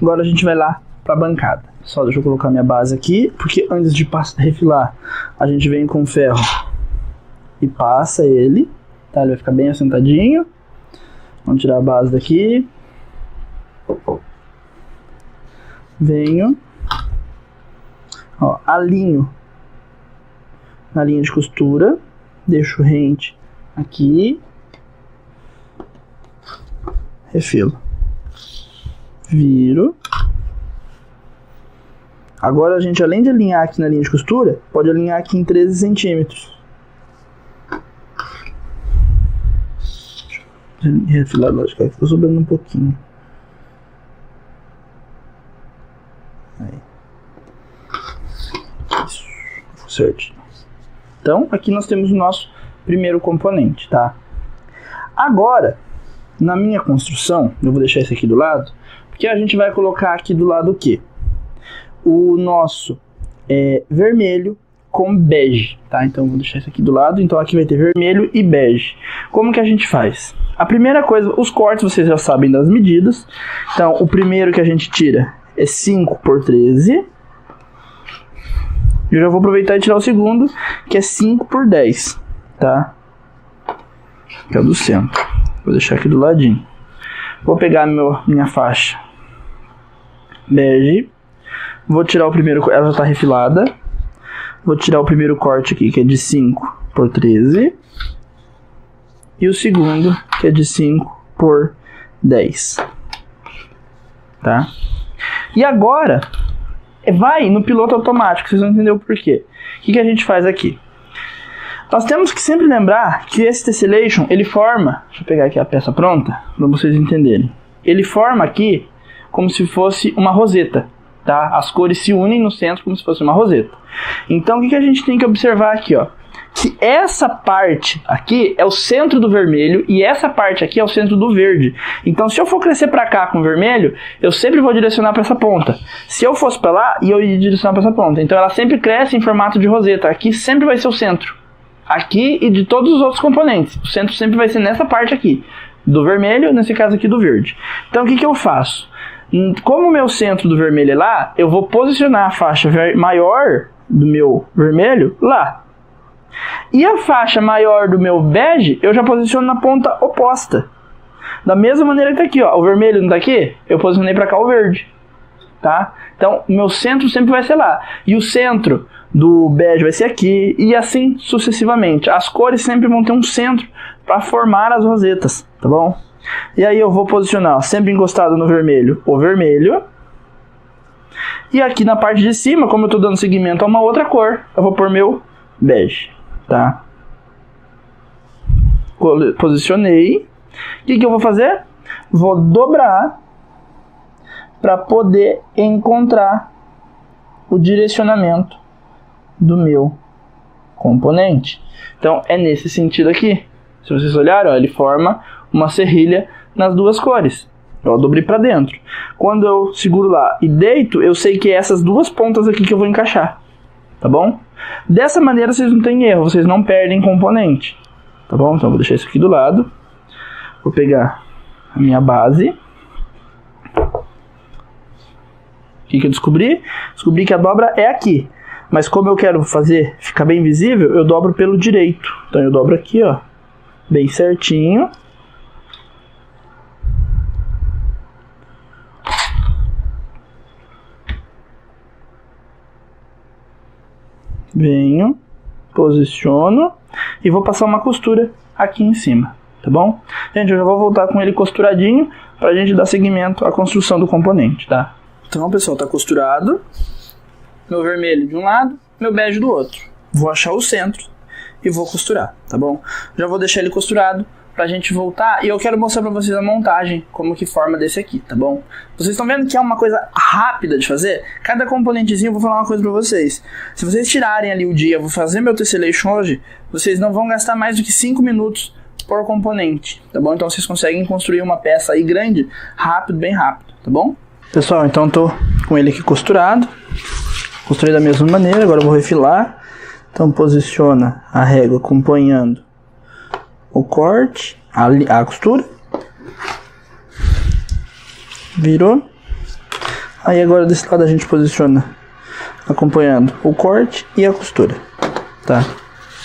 Agora a gente vai lá pra bancada. Só deixa eu colocar minha base aqui, porque antes de refilar, a gente vem com o ferro e passa ele, tá? Ele vai ficar bem assentadinho. Vamos tirar a base daqui. Venho. Ó, alinho na linha de costura. Deixo o rente aqui. Refilo. Viro. Agora a gente, além de alinhar aqui na linha de costura, pode alinhar aqui em 13 centímetros. Refilar, lógico, ficou sobrando um pouquinho. Aí. Isso, certinho. Então, aqui nós temos o nosso primeiro componente, tá? Agora, na minha construção, eu vou deixar esse aqui do lado, porque a gente vai colocar aqui do lado o quê? O nosso vermelho com bege, tá? Então, eu vou deixar isso aqui do lado. Então, aqui vai ter vermelho e bege. Como que a gente faz? A primeira coisa, os cortes vocês já sabem das medidas. Então, o primeiro que a gente tira é 5 por 13. Eu já vou aproveitar e tirar o segundo, que é 5 por 10, tá? Que é o do centro. Vou deixar aqui do ladinho. Vou pegar minha faixa bege. Vou tirar o primeiro, ela já está refilada. Vou tirar o primeiro corte aqui, que é de 5 por 13. E o segundo, que é de 5 por 10. Tá? E agora, vai no piloto automático, vocês vão entender o porquê. O que a gente faz aqui? Nós temos que sempre lembrar que esse tessellation, ele forma... Deixa eu pegar aqui a peça pronta, para vocês entenderem. Ele forma aqui como se fosse uma roseta. Tá? As cores se unem no centro como se fosse uma roseta. Então o que a gente tem que observar aqui, ó? Que essa parte aqui é o centro do vermelho e essa parte aqui é o centro do verde. Então se eu for crescer para cá com o vermelho, eu sempre vou direcionar para essa ponta. Se eu fosse para lá, eu ia direcionar para essa ponta. Então ela sempre cresce em formato de roseta. Aqui sempre vai ser o centro. Aqui e de todos os outros componentes. O centro sempre vai ser nessa parte aqui. Do vermelho, nesse caso aqui do verde. Então o que eu faço? Como o meu centro do vermelho é lá, eu vou posicionar a faixa maior do meu vermelho lá. E a faixa maior do meu bege, eu já posiciono na ponta oposta. Da mesma maneira que tá aqui, ó. O vermelho não tá aqui? Eu posicionei pra cá o verde. Tá? Então, o meu centro sempre vai ser lá. E o centro do bege vai ser aqui. E assim sucessivamente. As cores sempre vão ter um centro para formar as rosetas. Tá bom? E aí eu vou posicionar, ó, sempre encostado no vermelho, o vermelho. E aqui na parte de cima, como eu estou dando seguimento a uma outra cor, eu vou pôr meu bege, tá? Posicionei. O que eu vou fazer? Vou dobrar para poder encontrar o direcionamento do meu componente. Então é nesse sentido aqui. Se vocês olharem, ó, ele forma uma serrilha nas duas cores. Eu dobrei para dentro. Quando eu seguro lá e deito, eu sei que é essas duas pontas aqui que eu vou encaixar. Tá bom? Dessa maneira vocês não tem erro, vocês não perdem componente. Tá bom? Então eu vou deixar isso aqui do lado. Vou pegar a minha base. O que eu descobri? Descobri que a dobra é aqui. Mas como eu quero fazer ficar bem visível, eu dobro pelo direito. Então eu dobro aqui, ó, bem certinho. Venho, posiciono e vou passar uma costura aqui em cima, tá bom? Gente, eu já vou voltar com ele costuradinho pra gente dar seguimento à construção do componente, tá? Então, pessoal, tá costurado. Meu vermelho de um lado, meu bege do outro. Vou achar o centro e vou costurar, tá bom? Já vou deixar ele costurado pra gente voltar e eu quero mostrar pra vocês a montagem, como que forma desse aqui, tá bom? Vocês estão vendo que é uma coisa rápida de fazer? Cada componentezinho eu vou falar uma coisa pra vocês. Se vocês tirarem ali o dia, eu vou fazer meu tessellation hoje, vocês não vão gastar mais do que 5 minutos por componente, tá bom? Então vocês conseguem construir uma peça aí grande, rápido, bem rápido, tá bom? Pessoal, então eu tô com ele aqui costurado. Costurei da mesma maneira, agora eu vou refilar. Então posiciona a régua acompanhando o corte, a costura. Virou. Aí agora desse lado a gente posiciona acompanhando o corte e a costura, tá?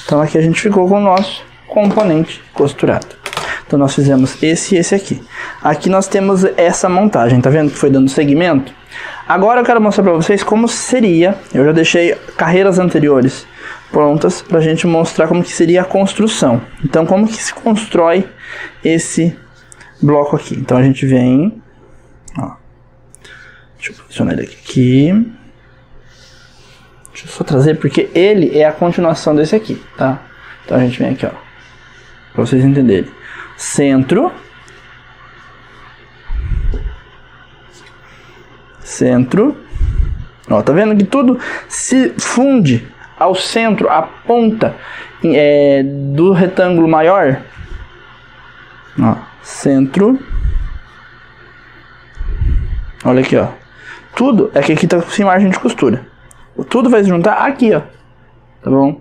Então aqui a gente ficou com o nosso componente costurado. Então nós fizemos esse e esse aqui. Aqui nós temos essa montagem, tá vendo que foi dando segmento? Agora eu quero mostrar para vocês como seria, eu já deixei carreiras anteriores prontas pra gente mostrar como que seria a construção. Então como que se constrói esse bloco aqui. Então a gente vem, ó, deixa eu posicionar ele aqui. Deixa eu só trazer porque ele é a continuação desse aqui, tá? Então a gente vem aqui, ó, pra vocês entenderem. Centro, centro, ó, tá vendo que tudo se funde ao centro, a ponta do retângulo maior, ó, centro, olha aqui, ó, tudo é que aqui tá sem margem de costura, tudo vai se juntar aqui, ó, tá bom?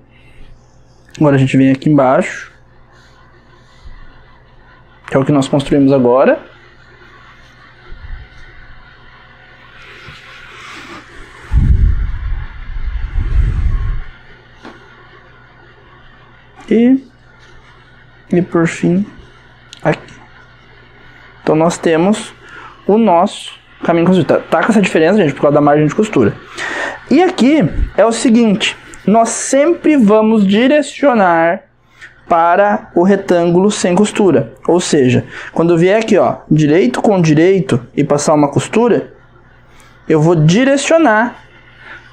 Agora a gente vem aqui embaixo, que é o que nós construímos agora. E por fim, aqui. Então nós temos o nosso caminho construído. Tá com essa diferença, gente, por causa da margem de costura. E aqui é o seguinte, nós sempre vamos direcionar para o retângulo sem costura. Ou seja, quando eu vier aqui, ó, direito com direito e passar uma costura, eu vou direcionar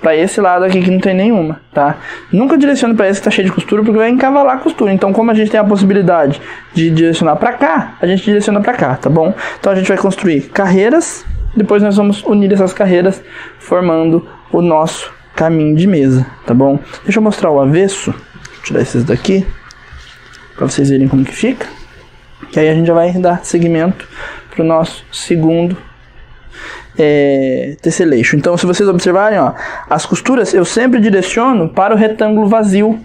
para esse lado aqui que não tem nenhuma, tá? Nunca direciono para esse que tá cheio de costura, porque vai encavalar a costura. Então, como a gente tem a possibilidade de direcionar para cá, a gente direciona para cá, tá bom? Então a gente vai construir carreiras, depois nós vamos unir essas carreiras formando o nosso caminho de mesa, tá bom? Deixa eu mostrar o avesso, vou tirar esses daqui para vocês verem como que fica, que aí a gente já vai dar seguimento para o nosso segundo tessellation. Então, se vocês observarem, ó, as costuras eu sempre direciono para o retângulo vazio,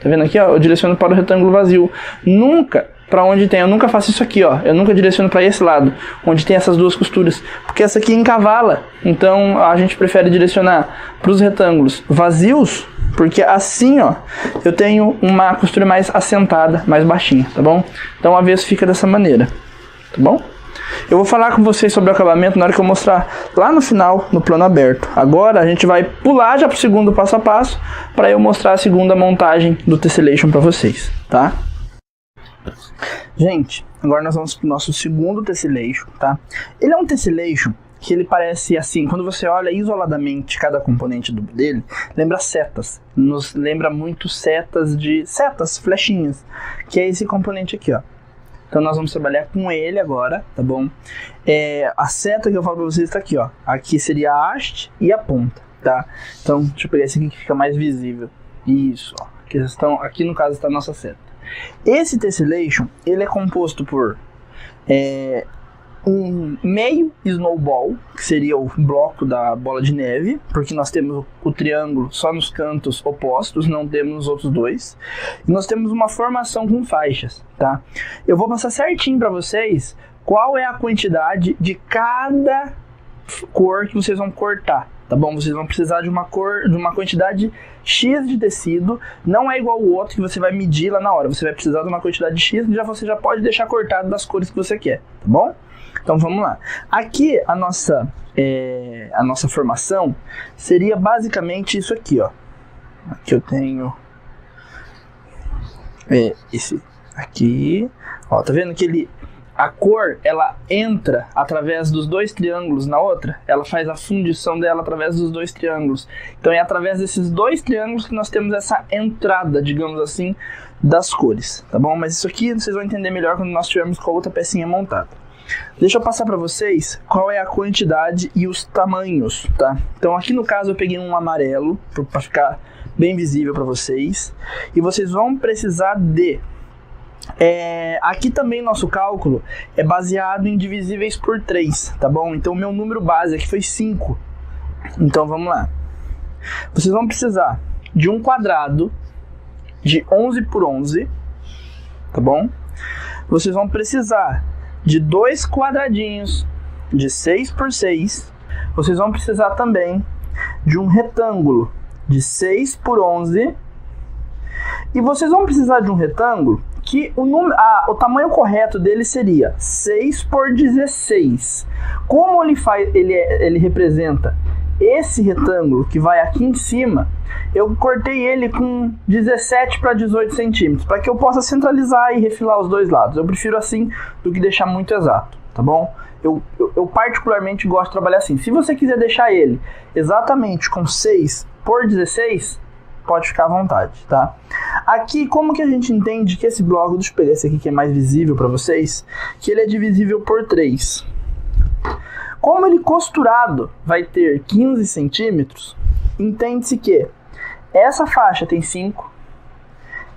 tá vendo aqui, ó, eu direciono para o retângulo vazio, nunca para onde tem, eu nunca faço isso aqui, ó, eu nunca direciono para esse lado, onde tem essas duas costuras, porque essa aqui encavala, então a gente prefere direcionar para os retângulos vazios, porque assim, ó, eu tenho uma costura mais assentada, mais baixinha, tá bom? Então o avesso fica dessa maneira, tá bom? Eu vou falar com vocês sobre o acabamento na hora que eu mostrar lá no final, no plano aberto. Agora a gente vai pular já pro segundo passo a passo, para eu mostrar a segunda montagem do tessellation para vocês, tá? Gente, agora nós vamos pro nosso segundo tessellation, tá? Ele é um tessellation que ele parece assim, quando você olha isoladamente cada componente dele, lembra setas, nos lembra muito setas, flechinhas, que é esse componente aqui, ó. Então nós vamos trabalhar com ele agora, tá bom? A seta que eu falo pra vocês tá aqui, ó. Aqui seria a haste e a ponta, tá? Então, deixa eu pegar esse aqui que fica mais visível. Isso, ó. Aqui no caso está a nossa seta. Esse tessellation, ele é composto por um meio snowball, que seria o bloco da bola de neve, porque nós temos o triângulo só nos cantos opostos, não temos os outros dois. E nós temos uma formação com faixas, tá? Eu vou passar certinho para vocês qual é a quantidade de cada cor que vocês vão cortar, tá bom? Vocês vão precisar de uma quantidade X de tecido, não é igual o outro que você vai medir lá na hora. Você vai precisar de uma quantidade X que você já pode deixar cortado das cores que você quer, tá bom? Então vamos lá. Aqui a nossa formação seria basicamente isso aqui, ó. Aqui eu tenho esse aqui, ó, tá vendo que a cor, ela entra através dos dois triângulos na outra, ela faz a fundição dela através dos dois triângulos. Então é através desses dois triângulos que nós temos essa entrada, digamos assim, das cores, tá bom? Mas isso aqui vocês vão entender melhor quando nós tivermos com a outra pecinha montada. Deixa eu passar para vocês qual é a quantidade e os tamanhos, tá? Então aqui no caso eu peguei um amarelo para ficar bem visível para vocês. E vocês vão precisar de... aqui também nosso cálculo é baseado em divisíveis por 3, tá bom? Então o meu número base aqui foi 5. Então vamos lá. Vocês vão precisar de um quadrado de 11 por 11, tá bom? Vocês vão precisar de 2 quadradinhos de 6 por 6. vocês vão precisar também de um retângulo de 6 por 11. E vocês vão precisar de um retângulo que o tamanho correto dele seria 6 por 16. Como ele representa esse retângulo que vai aqui em cima, eu cortei ele com 17 para 18 centímetros, para que eu possa centralizar e refilar os dois lados. Eu prefiro assim do que deixar muito exato, tá bom? Eu particularmente gosto de trabalhar assim. Se você quiser deixar ele exatamente com 6 por 16, pode ficar à vontade, tá? Aqui, como que a gente entende que esse bloco, deixa eu pegar esse aqui que é mais visível para vocês, que ele é divisível por 3. Como ele costurado vai ter 15 centímetros, entende-se que essa faixa tem 5,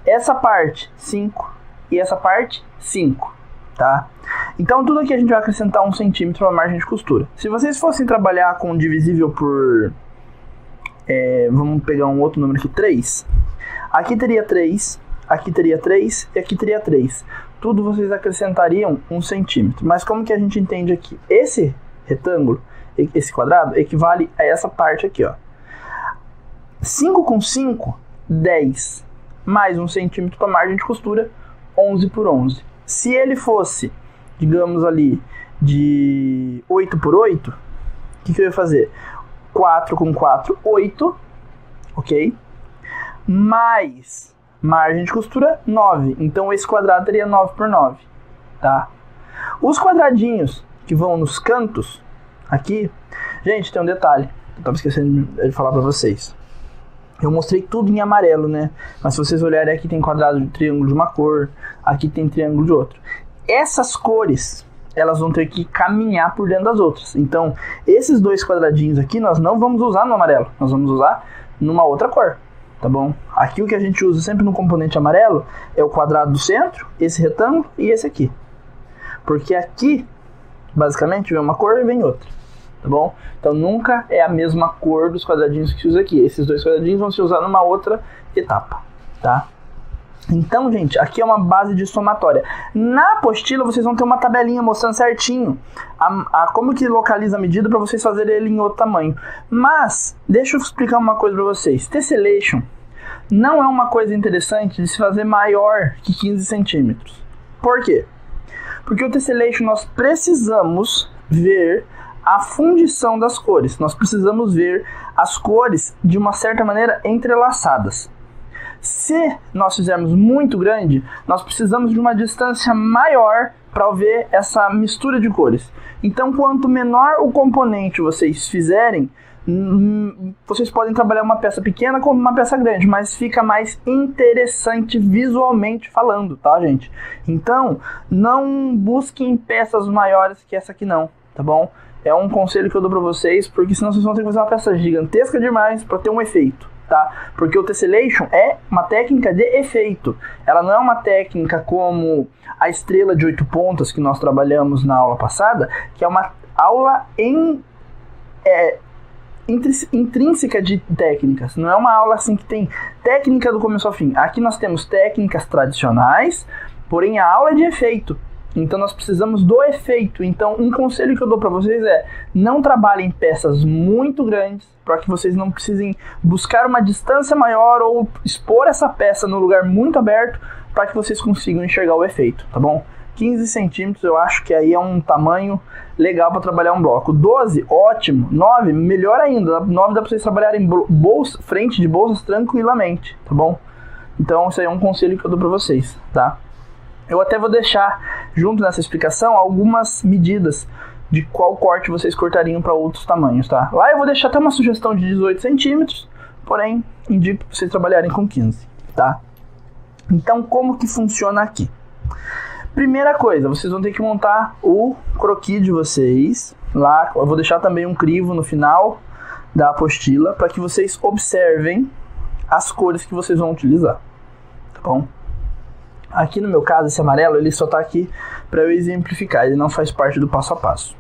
essa parte 5 e essa parte 5, tá? Então tudo aqui a gente vai acrescentar 1 centímetro para a margem de costura. Se vocês fossem trabalhar com divisível por... vamos pegar um outro número aqui, 3. Aqui teria 3, aqui teria 3 e aqui teria 3. Tudo vocês acrescentariam 1 centímetro. Mas como que a gente entende aqui? Esse retângulo, esse quadrado, equivale a essa parte aqui, ó. 5 com 5, 10. Mais 1 centímetro para margem de costura, 11 por 11. Se ele fosse, digamos ali, de 8 por 8, o que eu ia fazer? 4 com 4, 8, ok? Mais margem de costura, 9. Então esse quadrado teria 9 por 9, tá? Os quadradinhos que vão nos cantos, aqui, gente, tem um detalhe. Eu tava esquecendo de falar pra vocês. Eu mostrei tudo em amarelo, né? Mas se vocês olharem aqui, tem quadrado de triângulo de uma cor, aqui tem triângulo de outro. Essas cores, elas vão ter que caminhar por dentro das outras. Então, esses dois quadradinhos aqui, nós não vamos usar no amarelo. Nós vamos usar numa outra cor, tá bom? Aqui o que a gente usa sempre no componente amarelo é o quadrado do centro, esse retângulo e esse aqui. Porque aqui, basicamente, vem uma cor e vem outra, tá bom? Então, nunca é a mesma cor dos quadradinhos que se usa aqui. Esses dois quadradinhos vão ser usados numa outra etapa, tá? Então, gente, aqui é uma base de somatória. Na apostila, vocês vão ter uma tabelinha mostrando certinho como que localiza a medida para vocês fazerem ele em outro tamanho. Mas, deixa eu explicar uma coisa para vocês. Tessellation não é uma coisa interessante de se fazer maior que 15 centímetros. Por quê? Porque o tessellation nós precisamos ver a fundição das cores. Nós precisamos ver as cores de uma certa maneira entrelaçadas. Se nós fizermos muito grande, nós precisamos de uma distância maior para ver essa mistura de cores. Então, quanto menor o componente vocês fizerem, vocês podem trabalhar uma peça pequena como uma peça grande, mas fica mais interessante visualmente falando, tá, gente? Então, não busquem peças maiores que essa aqui não, tá bom? É um conselho que eu dou para vocês, porque senão vocês vão ter que fazer uma peça gigantesca demais para ter um efeito. Tá? Porque o tessellation é uma técnica de efeito. Ela não é uma técnica como a estrela de 8 pontas que nós trabalhamos na aula passada, que é uma aula intrínseca de técnicas. Não é uma aula assim que tem técnica do começo ao fim. Aqui nós temos técnicas tradicionais, porém a aula é de efeito. Então nós precisamos do efeito. Então um conselho que eu dou para vocês é: não trabalhem peças muito grandes, para que vocês não precisem buscar uma distância maior ou expor essa peça no lugar muito aberto, para que vocês consigam enxergar o efeito, tá bom? 15 centímetros eu acho que aí é um tamanho legal para trabalhar um bloco. 12, ótimo. 9, melhor ainda. 9 dá para vocês trabalharem frente de bolsas tranquilamente, tá bom? Então isso aí é um conselho que eu dou para vocês, tá? Eu até vou deixar, junto nessa explicação, algumas medidas de qual corte vocês cortariam para outros tamanhos, tá? Lá eu vou deixar até uma sugestão de 18 centímetros, porém, indico para vocês trabalharem com 15, tá? Então, como que funciona aqui? Primeira coisa, vocês vão ter que montar o croquis de vocês. Lá, eu vou deixar também um crivo no final da apostila, para que vocês observem as cores que vocês vão utilizar, tá bom? Aqui no meu caso, esse amarelo, ele só está aqui para eu exemplificar, ele não faz parte do passo a passo.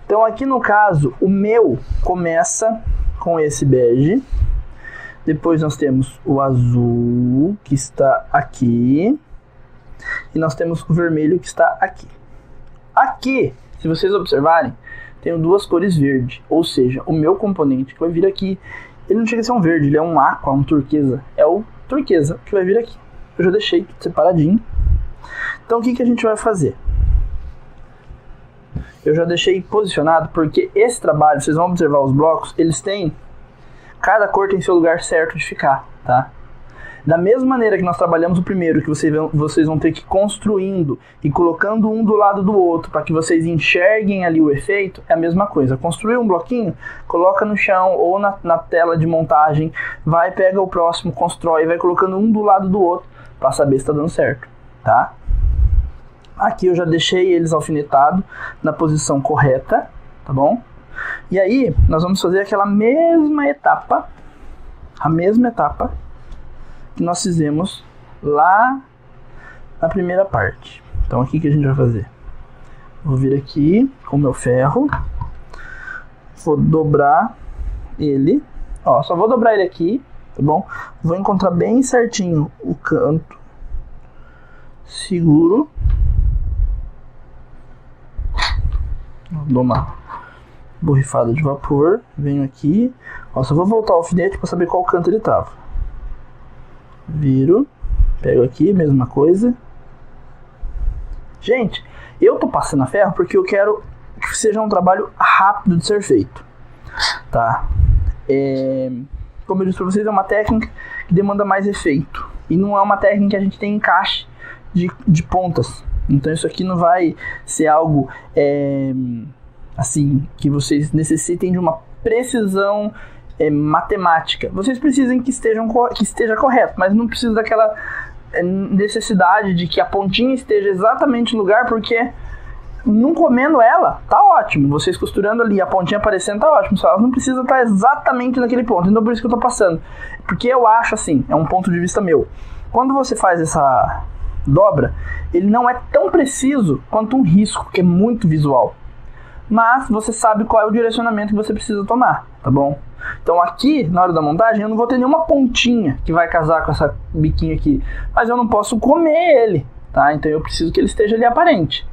Então aqui no caso, o meu começa com esse bege, depois nós temos o azul, que está aqui, e nós temos o vermelho, que está aqui. Aqui, se vocês observarem, tenho duas cores verde, ou seja, o meu componente que vai vir aqui, ele não chega a ser um verde, ele é um aqua, um turquesa, é o turquesa que vai vir aqui. Eu já deixei tudo separadinho. Então o que a gente vai fazer? Eu já deixei posicionado porque esse trabalho, vocês vão observar os blocos, eles têm, cada cor tem seu lugar certo de ficar, tá? Da mesma maneira que nós trabalhamos o primeiro, que vocês vão ter que ir construindo e colocando um do lado do outro para que vocês enxerguem ali o efeito, é a mesma coisa. Construir um bloquinho, coloca no chão ou na tela de montagem, vai, pega o próximo, constrói, vai colocando um do lado do outro para saber se está dando certo, tá? Aqui eu já deixei eles alfinetados na posição correta, tá bom? E aí nós vamos fazer aquela mesma etapa, que nós fizemos lá na primeira parte. Então aqui que a gente vai fazer? Vou vir aqui com o meu ferro, vou dobrar ele, ó, só vou dobrar ele aqui, tá bom? Vou encontrar bem certinho o canto, seguro, dou uma borrifada de vapor, venho aqui, ó, só vou voltar o alfinete para saber qual canto ele tava. Viro, pego aqui, mesma coisa. Gente, eu tô passando a ferro porque eu quero que seja um trabalho rápido de ser feito, tá? Como eu disse pra vocês, é uma técnica que demanda mais efeito e não é uma técnica que a gente tem encaixe de pontas. Então isso aqui não vai ser algo assim, que vocês necessitem de uma precisão matemática. Vocês precisam que esteja correto, mas não precisa daquela necessidade de que a pontinha esteja exatamente no lugar, porque não comendo ela, tá ótimo. Vocês costurando ali, a pontinha aparecendo, tá ótimo. Só ela não precisa estar exatamente naquele ponto. Então por isso que eu tô passando. Porque eu acho assim, é um ponto de vista meu. Quando você faz essa dobra, ele não é tão preciso quanto um risco, que é muito visual. Mas você sabe qual é o direcionamento que você precisa tomar, tá bom? Então aqui, na hora da montagem, eu não vou ter nenhuma pontinha que vai casar com essa biquinho aqui. Mas eu não posso comer ele, tá? Então eu preciso que ele esteja ali aparente.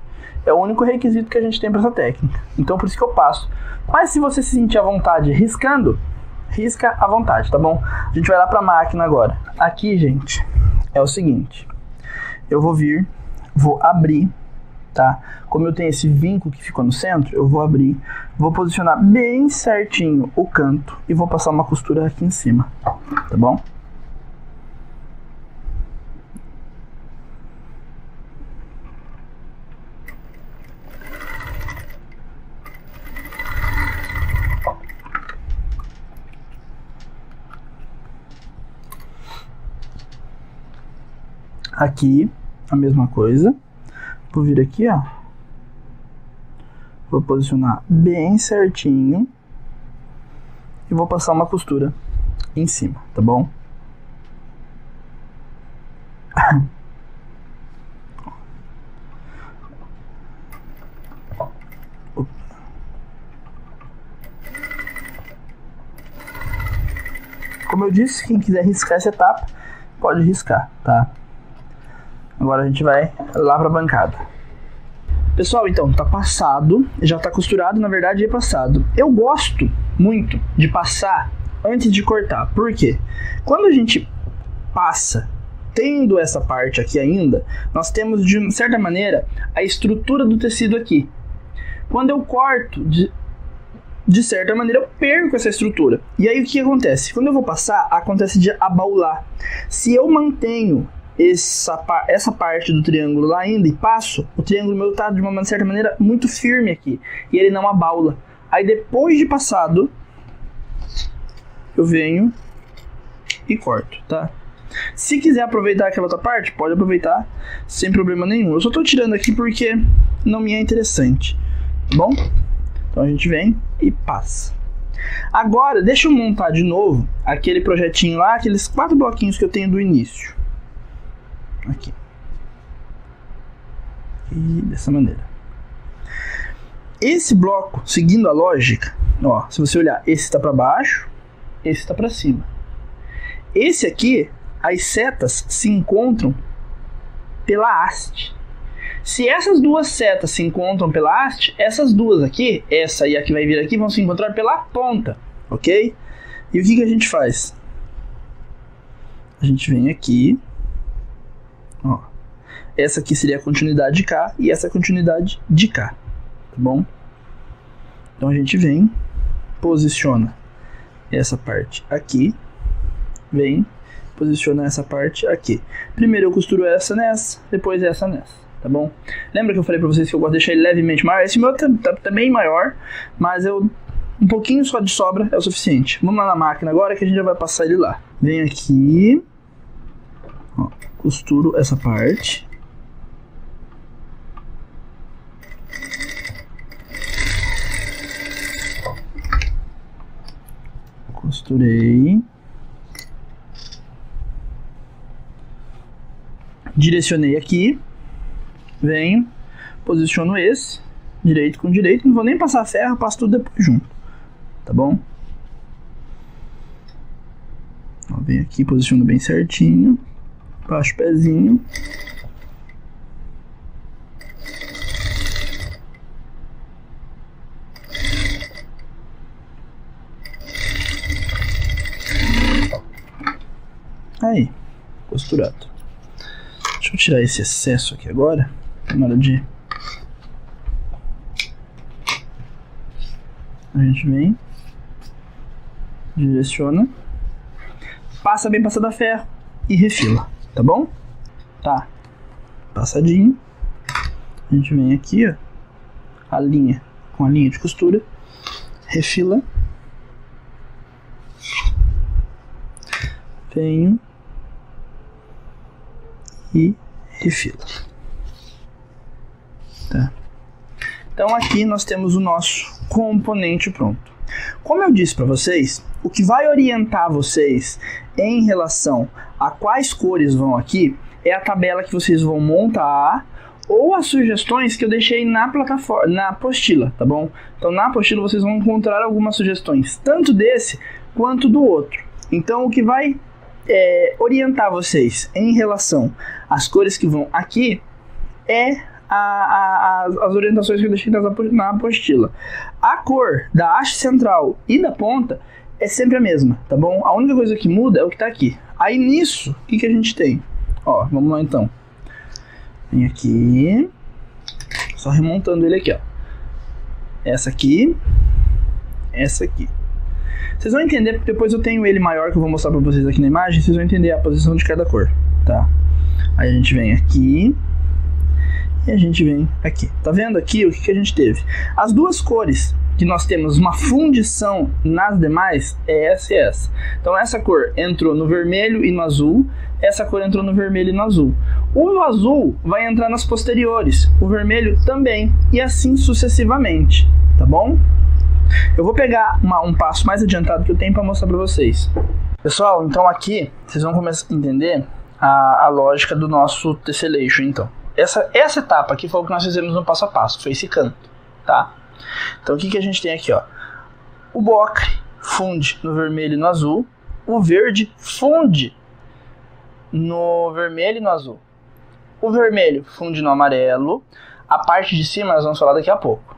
É o único requisito que a gente tem para essa técnica. Então por isso que eu passo. Mas se você se sentir à vontade riscando, risca à vontade, tá bom? A gente vai lá para a máquina agora. Aqui, gente, é o seguinte. Eu vou vir, vou abrir, tá? Como eu tenho esse vinco que ficou no centro, eu vou abrir, vou posicionar bem certinho o canto e vou passar uma costura aqui em cima, tá bom? Aqui, a mesma coisa. Vou vir aqui, ó. Vou posicionar bem certinho. E vou passar uma costura em cima, tá bom? Como eu disse, quem quiser riscar essa etapa, pode riscar, tá? Agora a gente vai lá pra bancada. Pessoal, então, tá passado, já tá costurado, na verdade é passado. Eu gosto muito de passar antes de cortar. Por quê? Quando a gente passa, tendo essa parte aqui ainda, nós temos, de certa maneira, a estrutura do tecido aqui. Quando eu corto, de certa maneira, eu perco essa estrutura. E aí o que acontece? Quando eu vou passar, acontece de abaular. Se eu mantenho essa parte do triângulo lá ainda e passo, o triângulo meu tá de uma certa maneira muito firme aqui e ele não abaula. Aí depois de passado eu venho e corto, tá? Se quiser aproveitar aquela outra parte, pode aproveitar sem problema nenhum. Eu só tô tirando aqui porque não me é interessante, tá bom? Então a gente vem e passa. Agora deixa eu montar de novo aquele projetinho lá, aqueles 4 bloquinhos que eu tenho do início. Aqui. E dessa maneira. Esse bloco, seguindo a lógica, ó, se você olhar, esse está para baixo, esse está para cima. Esse aqui, as setas se encontram pela haste. Se essas duas setas se encontram pela haste, essas duas aqui, essa e a que vai vir aqui, vão se encontrar pela ponta, ok? E o que a gente faz? A gente vem aqui, ó. Essa aqui seria a continuidade de cá e essa a continuidade de cá, tá bom? Então a gente vem, posiciona essa parte aqui, vem, posiciona essa parte aqui. Primeiro eu costuro essa nessa, depois essa nessa. Tá bom? Lembra que eu falei pra vocês que eu gosto de deixar ele levemente maior? Esse meu tá bem maior, mas um pouquinho só de sobra é o suficiente. Vamos lá na máquina agora que a gente já vai passar ele lá. Venho aqui, ó, costuro essa parte. Costurei. Direcionei aqui. Venho, posiciono esse, direito com direito, não vou nem passar ferro, passo tudo depois junto, tá bom? Ó, venho aqui, posiciono bem certinho, baixo o pezinho. Aí, costurado. Deixa eu tirar esse excesso aqui agora. Na hora de... A gente vem, direciona, passa bem passado a ferro e refila, tá bom? Tá, passadinho. A gente vem aqui, ó, a linha com a linha de costura, refila, venho e refila. Tá. Então aqui nós temos o nosso componente pronto. Como eu disse para vocês, o que vai orientar vocês em relação a quais cores vão aqui é a tabela que vocês vão montar ou as sugestões que eu deixei na plataforma, na apostila, tá bom? Então na apostila vocês vão encontrar algumas sugestões, tanto desse quanto do outro. Então o que vai orientar vocês em relação às cores que vão aqui é as orientações que eu deixei na apostila. A cor da haste central e da ponta é sempre a mesma, tá bom? A única coisa que muda é o que tá aqui. Aí nisso, o que a gente tem? Ó, vamos lá então. Vem aqui, só remontando ele aqui, ó. Essa aqui, essa aqui. Vocês vão entender, porque depois eu tenho ele maior que eu vou mostrar pra vocês aqui na imagem, vocês vão entender a posição de cada cor, tá? Aí a gente vem aqui e a gente vem aqui. Tá vendo aqui o que a gente teve? As duas cores que nós temos uma fundição nas demais é essa e essa. Então essa cor entrou no vermelho e no azul, essa cor entrou no vermelho e no azul. O azul vai entrar nas posteriores, o vermelho também, e assim sucessivamente, tá bom? Eu vou pegar um passo mais adiantado que eu tenho para mostrar para vocês. Pessoal, então aqui vocês vão começar a entender a lógica do nosso tessellation, então. Essa etapa aqui foi o que nós fizemos no passo a passo, foi esse canto, tá? Então o que a gente tem aqui, ó? O bocre funde no vermelho e no azul, o verde funde no vermelho e no azul, o vermelho funde no amarelo, a parte de cima nós vamos falar daqui a pouco.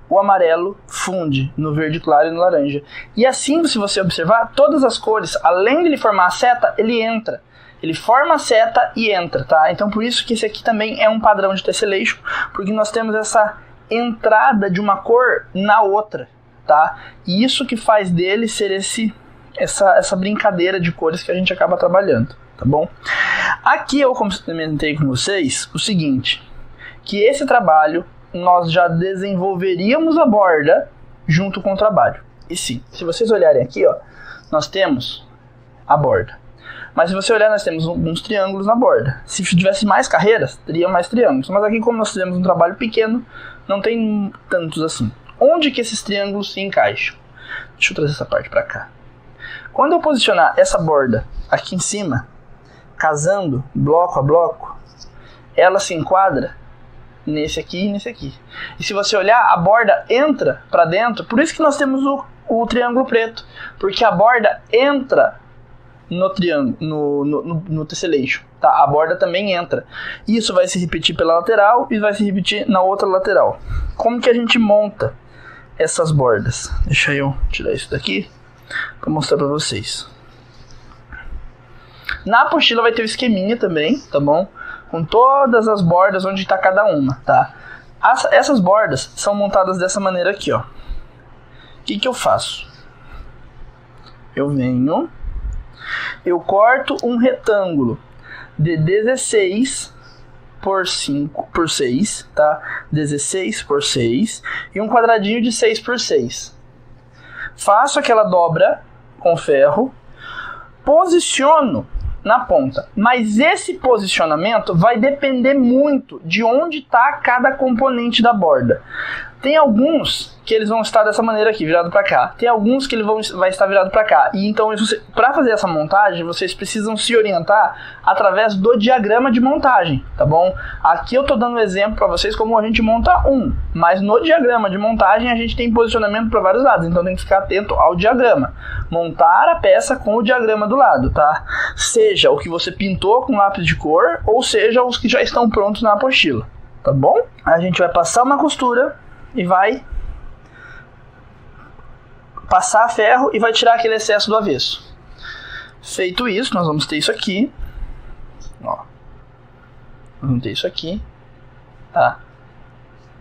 O amarelo funde no verde claro e no laranja. E assim, se você observar, todas as cores, além de ele formar a seta, ele entra. Ele forma a seta e entra, tá? Então por isso que esse aqui também é um padrão de tessellation, porque nós temos essa entrada de uma cor na outra, tá? E isso que faz dele ser essa brincadeira de cores que a gente acaba trabalhando, tá bom? Aqui eu comentei com vocês o seguinte, que esse trabalho nós já desenvolveríamos a borda junto com o trabalho. E sim, se vocês olharem aqui, ó, nós temos a borda. Mas se você olhar, nós temos uns triângulos na borda. Se tivesse mais carreiras, teria mais triângulos. Mas aqui, como nós fizemos um trabalho pequeno, não tem tantos assim. Onde que esses triângulos se encaixam? Deixa eu trazer essa parte para cá. Quando eu posicionar essa borda aqui em cima, casando bloco a bloco, ela se enquadra nesse aqui e nesse aqui. E se você olhar, a borda entra para dentro, por isso que nós temos o triângulo preto, porque a borda entra no triângulo, no tessellation, tá? A borda também entra. Isso vai se repetir pela lateral e vai se repetir na outra lateral. Como que a gente monta essas bordas? Deixa eu tirar isso daqui para mostrar para vocês. Na apostila vai ter o esqueminha também, tá bom? Com todas as bordas onde está cada uma, tá? Essas bordas são montadas dessa maneira aqui, ó. O que eu faço? Eu venho, eu corto um retângulo de 16 por 5 por 6, tá? 16 por 6 e um quadradinho de 6 por 6. Faço aquela dobra com ferro, posiciono na ponta, mas esse posicionamento vai depender muito de onde está cada componente da borda. Tem alguns que eles vão estar dessa maneira aqui, virado para cá. Tem alguns que ele vai estar virado para cá. E então, para fazer essa montagem, vocês precisam se orientar através do diagrama de montagem, tá bom? Aqui eu tô dando um exemplo para vocês como a gente monta um, mas no diagrama de montagem a gente tem posicionamento para vários lados, então tem que ficar atento ao diagrama. Montar a peça com o diagrama do lado, tá? Seja o que você pintou com lápis de cor, ou seja os que já estão prontos na apostila, tá bom? A gente vai passar uma costura e vai passar ferro e vai tirar aquele excesso do avesso. Feito isso, nós vamos ter isso aqui, ó. Nós vamos ter isso aqui, tá?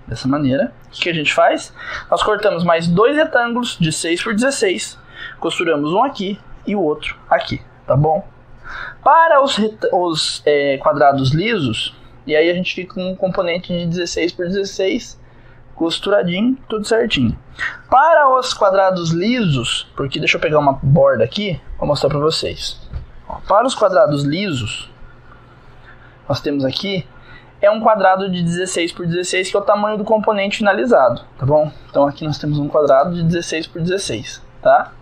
Dessa maneira. O que a gente faz? Nós cortamos mais 2 retângulos de 6 por 16, costuramos um aqui e o outro aqui, tá bom? Para os quadrados lisos, e aí a gente fica com um componente de 16 por 16, costuradinho, tudo certinho. Para os quadrados lisos, porque deixa eu pegar uma borda aqui para mostrar para vocês. Ó, para os quadrados lisos, nós temos aqui um quadrado de 16 por 16, que é o tamanho do componente finalizado, tá bom? Então aqui nós temos um quadrado de 16 por 16, tá?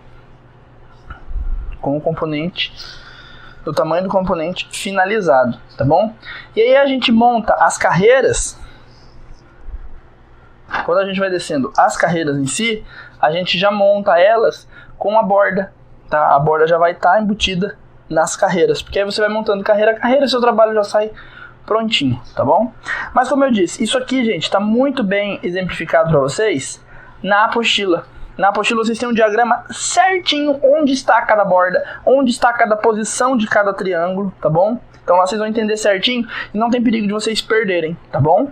Com o componente, o tamanho do componente finalizado, tá bom? E aí a gente monta as carreiras. Quando a gente vai descendo as carreiras em si, a gente já monta elas com a borda, tá? A borda já vai estar embutida nas carreiras, porque aí você vai montando carreira a carreira e seu trabalho já sai prontinho, tá bom? Mas como eu disse, isso aqui, gente, está muito bem exemplificado para vocês na apostila. Na apostila vocês têm um diagrama certinho onde está cada borda, onde está cada posição de cada triângulo, tá bom? Então lá vocês vão entender certinho e não tem perigo de vocês perderem, tá bom?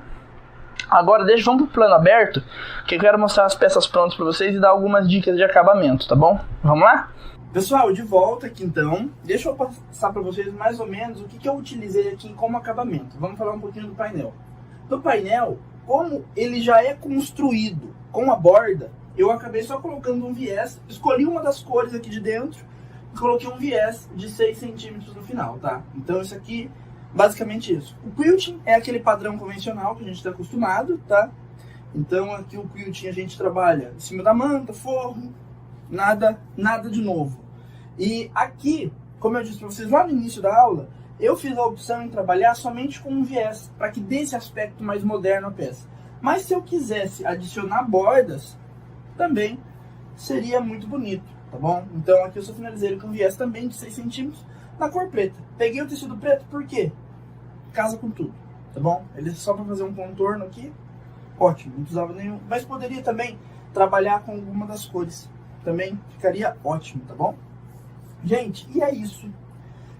Agora vamos pro plano aberto, que eu quero mostrar as peças prontas para vocês e dar algumas dicas de acabamento, tá bom? Vamos lá? Pessoal, de volta aqui então. Deixa eu passar para vocês mais ou menos o que eu utilizei aqui como acabamento. Vamos falar um pouquinho do painel. No painel, como ele já é construído com a borda, eu acabei só colocando um viés, escolhi uma das cores aqui de dentro e coloquei um viés de 6 centímetros no final, tá? Então isso aqui, basicamente isso. O quilting é aquele padrão convencional que a gente está acostumado, tá? Então aqui o quilting a gente trabalha em cima da manta, forro, nada de novo. E aqui, como eu disse para vocês lá no início da aula, eu fiz a opção em trabalhar somente com um viés, para que dê esse aspecto mais moderno à peça. Mas se eu quisesse adicionar bordas, também seria muito bonito, tá bom? Então aqui eu só finalizei ele com viés também de 6 centímetros na cor preta. Peguei o tecido preto por quê? Casa com tudo, tá bom? Ele é só para fazer um contorno aqui, ótimo, não precisava nenhum. Mas poderia também trabalhar com alguma das cores, também ficaria ótimo, tá bom? Gente, e é isso.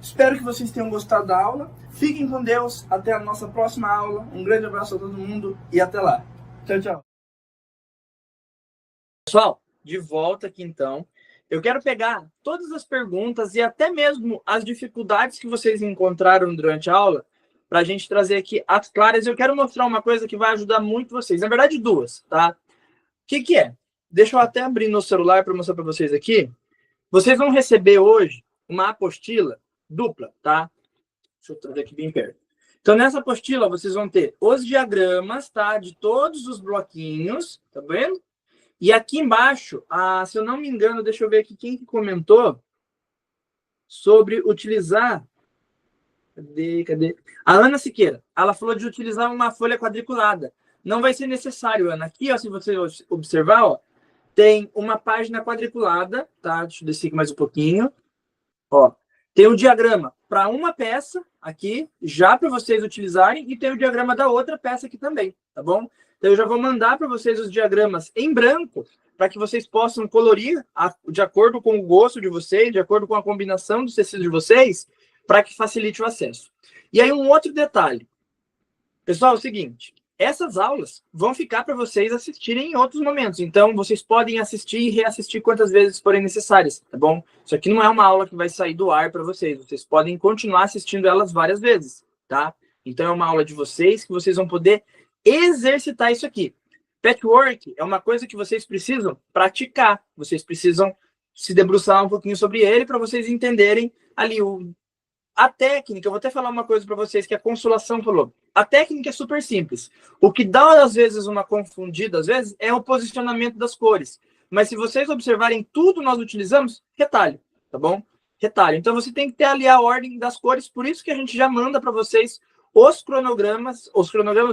Espero que vocês tenham gostado da aula. Fiquem com Deus, até a nossa próxima aula. Um grande abraço a todo mundo e até lá. Tchau, tchau. Pessoal, de volta aqui então. Eu quero pegar todas as perguntas e até mesmo as dificuldades que vocês encontraram durante a aula para a gente trazer aqui as claras. Eu quero mostrar uma coisa que vai ajudar muito vocês. Na verdade, duas, tá? O que é? Deixa eu até abrir no celular para mostrar para vocês aqui. Vocês vão receber hoje uma apostila dupla, tá? Deixa eu trazer aqui bem perto. Então, nessa apostila, vocês vão ter os diagramas, tá? De todos os bloquinhos, tá vendo? E aqui embaixo, se eu não me engano, deixa eu ver aqui quem que comentou sobre utilizar... Cadê? A Ana Siqueira. Ela falou de utilizar uma folha quadriculada. Não vai ser necessário, Ana. Aqui, ó, se você observar, ó, tem uma página quadriculada, tá? Deixa eu descer aqui mais um pouquinho. Ó, Tem o diagrama para uma peça aqui, já para vocês utilizarem, e tem o diagrama da outra peça aqui também, tá bom? Então, eu já vou mandar para vocês os diagramas em branco, para que vocês possam colorir de acordo com o gosto de vocês, de acordo com a combinação dos tecidos de vocês, para que facilite o acesso. E aí, um outro detalhe. Pessoal, é o seguinte, essas aulas vão ficar para vocês assistirem em outros momentos. Então, vocês podem assistir e reassistir quantas vezes forem necessárias, tá bom? Isso aqui não é uma aula que vai sair do ar para vocês. Vocês podem continuar assistindo elas várias vezes, tá? Então, é uma aula de vocês que vocês vão poder exercitar isso aqui. Patchwork é uma coisa que vocês precisam praticar. Vocês precisam se debruçar um pouquinho sobre ele para vocês entenderem ali a técnica. Eu vou até falar uma coisa para vocês que a Consolação falou. A técnica é super simples. O que dá, às vezes, uma confundida, às vezes, é o posicionamento das cores. Mas se vocês observarem tudo, nós utilizamos retalho, tá bom? Retalho. Então, você tem que ter ali a ordem das cores. Por isso que a gente já manda para vocês os cronogramas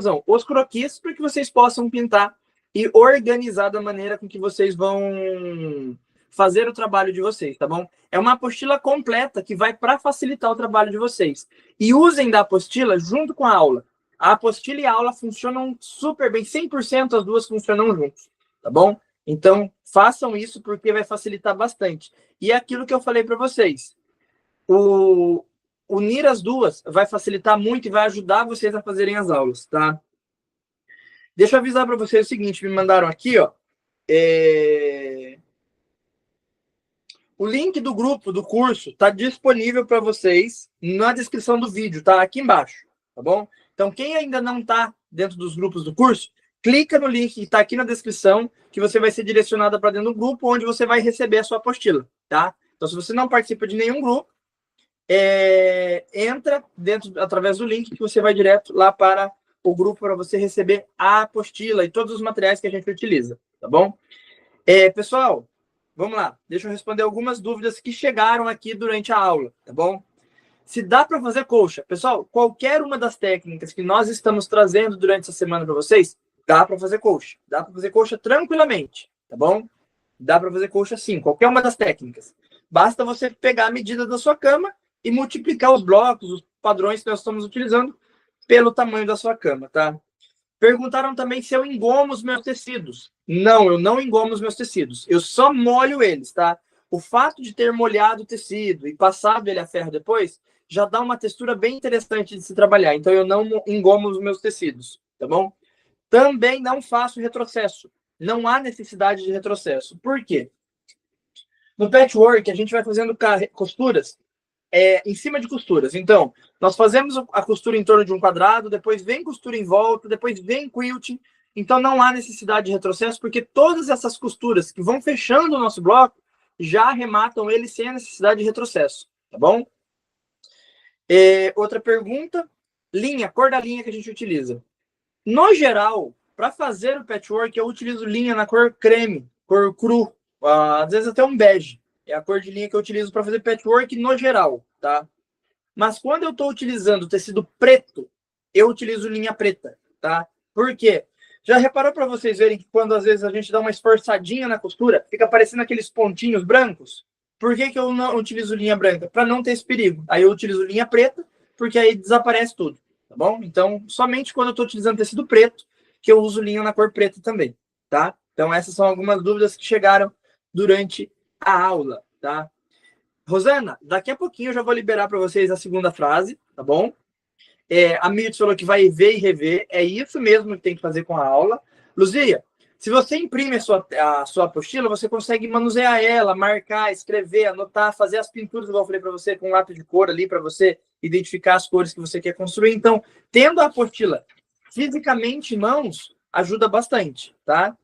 não, os croquis, para que vocês possam pintar e organizar da maneira com que vocês vão fazer o trabalho de vocês, tá bom? É uma apostila completa que vai para facilitar o trabalho de vocês. E usem da apostila junto com a aula. A apostila e a aula funcionam super bem, 100% as duas funcionam juntos, tá bom? Então, façam isso porque vai facilitar bastante. E é aquilo que eu falei para vocês. Unir as duas vai facilitar muito e vai ajudar vocês a fazerem as aulas, tá? Deixa eu avisar para vocês o seguinte, me mandaram aqui, ó. O link do grupo, do curso, está disponível para vocês na descrição do vídeo, tá? Aqui embaixo, tá bom? Então, quem ainda não está dentro dos grupos do curso, clica no link que está aqui na descrição, que você vai ser direcionado para dentro do grupo, onde você vai receber a sua apostila, tá? Então, se você não participa de nenhum grupo, entra dentro através do link que você vai direto lá para o grupo para você receber a apostila e todos os materiais que a gente utiliza, tá bom? Pessoal, vamos lá. Deixa eu responder algumas dúvidas que chegaram aqui durante a aula, tá bom? Se dá para fazer colcha. Pessoal, qualquer uma das técnicas que nós estamos trazendo durante essa semana para vocês, dá para fazer colcha. Dá para fazer colcha tranquilamente, tá bom? Dá para fazer colcha sim, qualquer uma das técnicas. Basta você pegar a medida da sua cama e multiplicar os blocos, os padrões que nós estamos utilizando pelo tamanho da sua cama, tá? Perguntaram também se eu engomo os meus tecidos. Não, eu não engomo os meus tecidos. Eu só molho eles, tá? O fato de ter molhado o tecido e passado ele a ferro depois, já dá uma textura bem interessante de se trabalhar. Então, eu não engomo os meus tecidos, tá bom? Também não faço retrocesso. Não há necessidade de retrocesso. Por quê? No patchwork, a gente vai fazendo costuras em cima de costuras. Então, nós fazemos a costura em torno de um quadrado, depois vem costura em volta, depois vem quilting. Então, não há necessidade de retrocesso, porque todas essas costuras que vão fechando o nosso bloco já arrematam ele sem a necessidade de retrocesso, tá bom? Outra pergunta, cor da linha que a gente utiliza. No geral, para fazer o patchwork, eu utilizo linha na cor creme, cor cru, às vezes até um bege. É a cor de linha que eu utilizo para fazer patchwork no geral, tá? Mas quando eu estou utilizando tecido preto, eu utilizo linha preta, tá? Por quê? Já reparou para vocês verem que quando às vezes a gente dá uma esforçadinha na costura, fica aparecendo aqueles pontinhos brancos? Por que eu não utilizo linha branca? Para não ter esse perigo. Aí eu utilizo linha preta, porque aí desaparece tudo, tá bom? Então, somente quando eu estou utilizando tecido preto, que eu uso linha na cor preta também, tá? Então, essas são algumas dúvidas que chegaram durante a aula, tá? Rosana, daqui a pouquinho eu já vou liberar para vocês a segunda frase, tá bom? A Mirtz falou que vai ver e rever, é isso mesmo que tem que fazer com a aula. Luzia, se você imprime a sua apostila, você consegue manusear ela, marcar, escrever, anotar, fazer as pinturas, igual eu falei para você, com lápis de cor ali, para você identificar as cores que você quer construir. Então, tendo a apostila fisicamente em mãos, ajuda bastante, tá?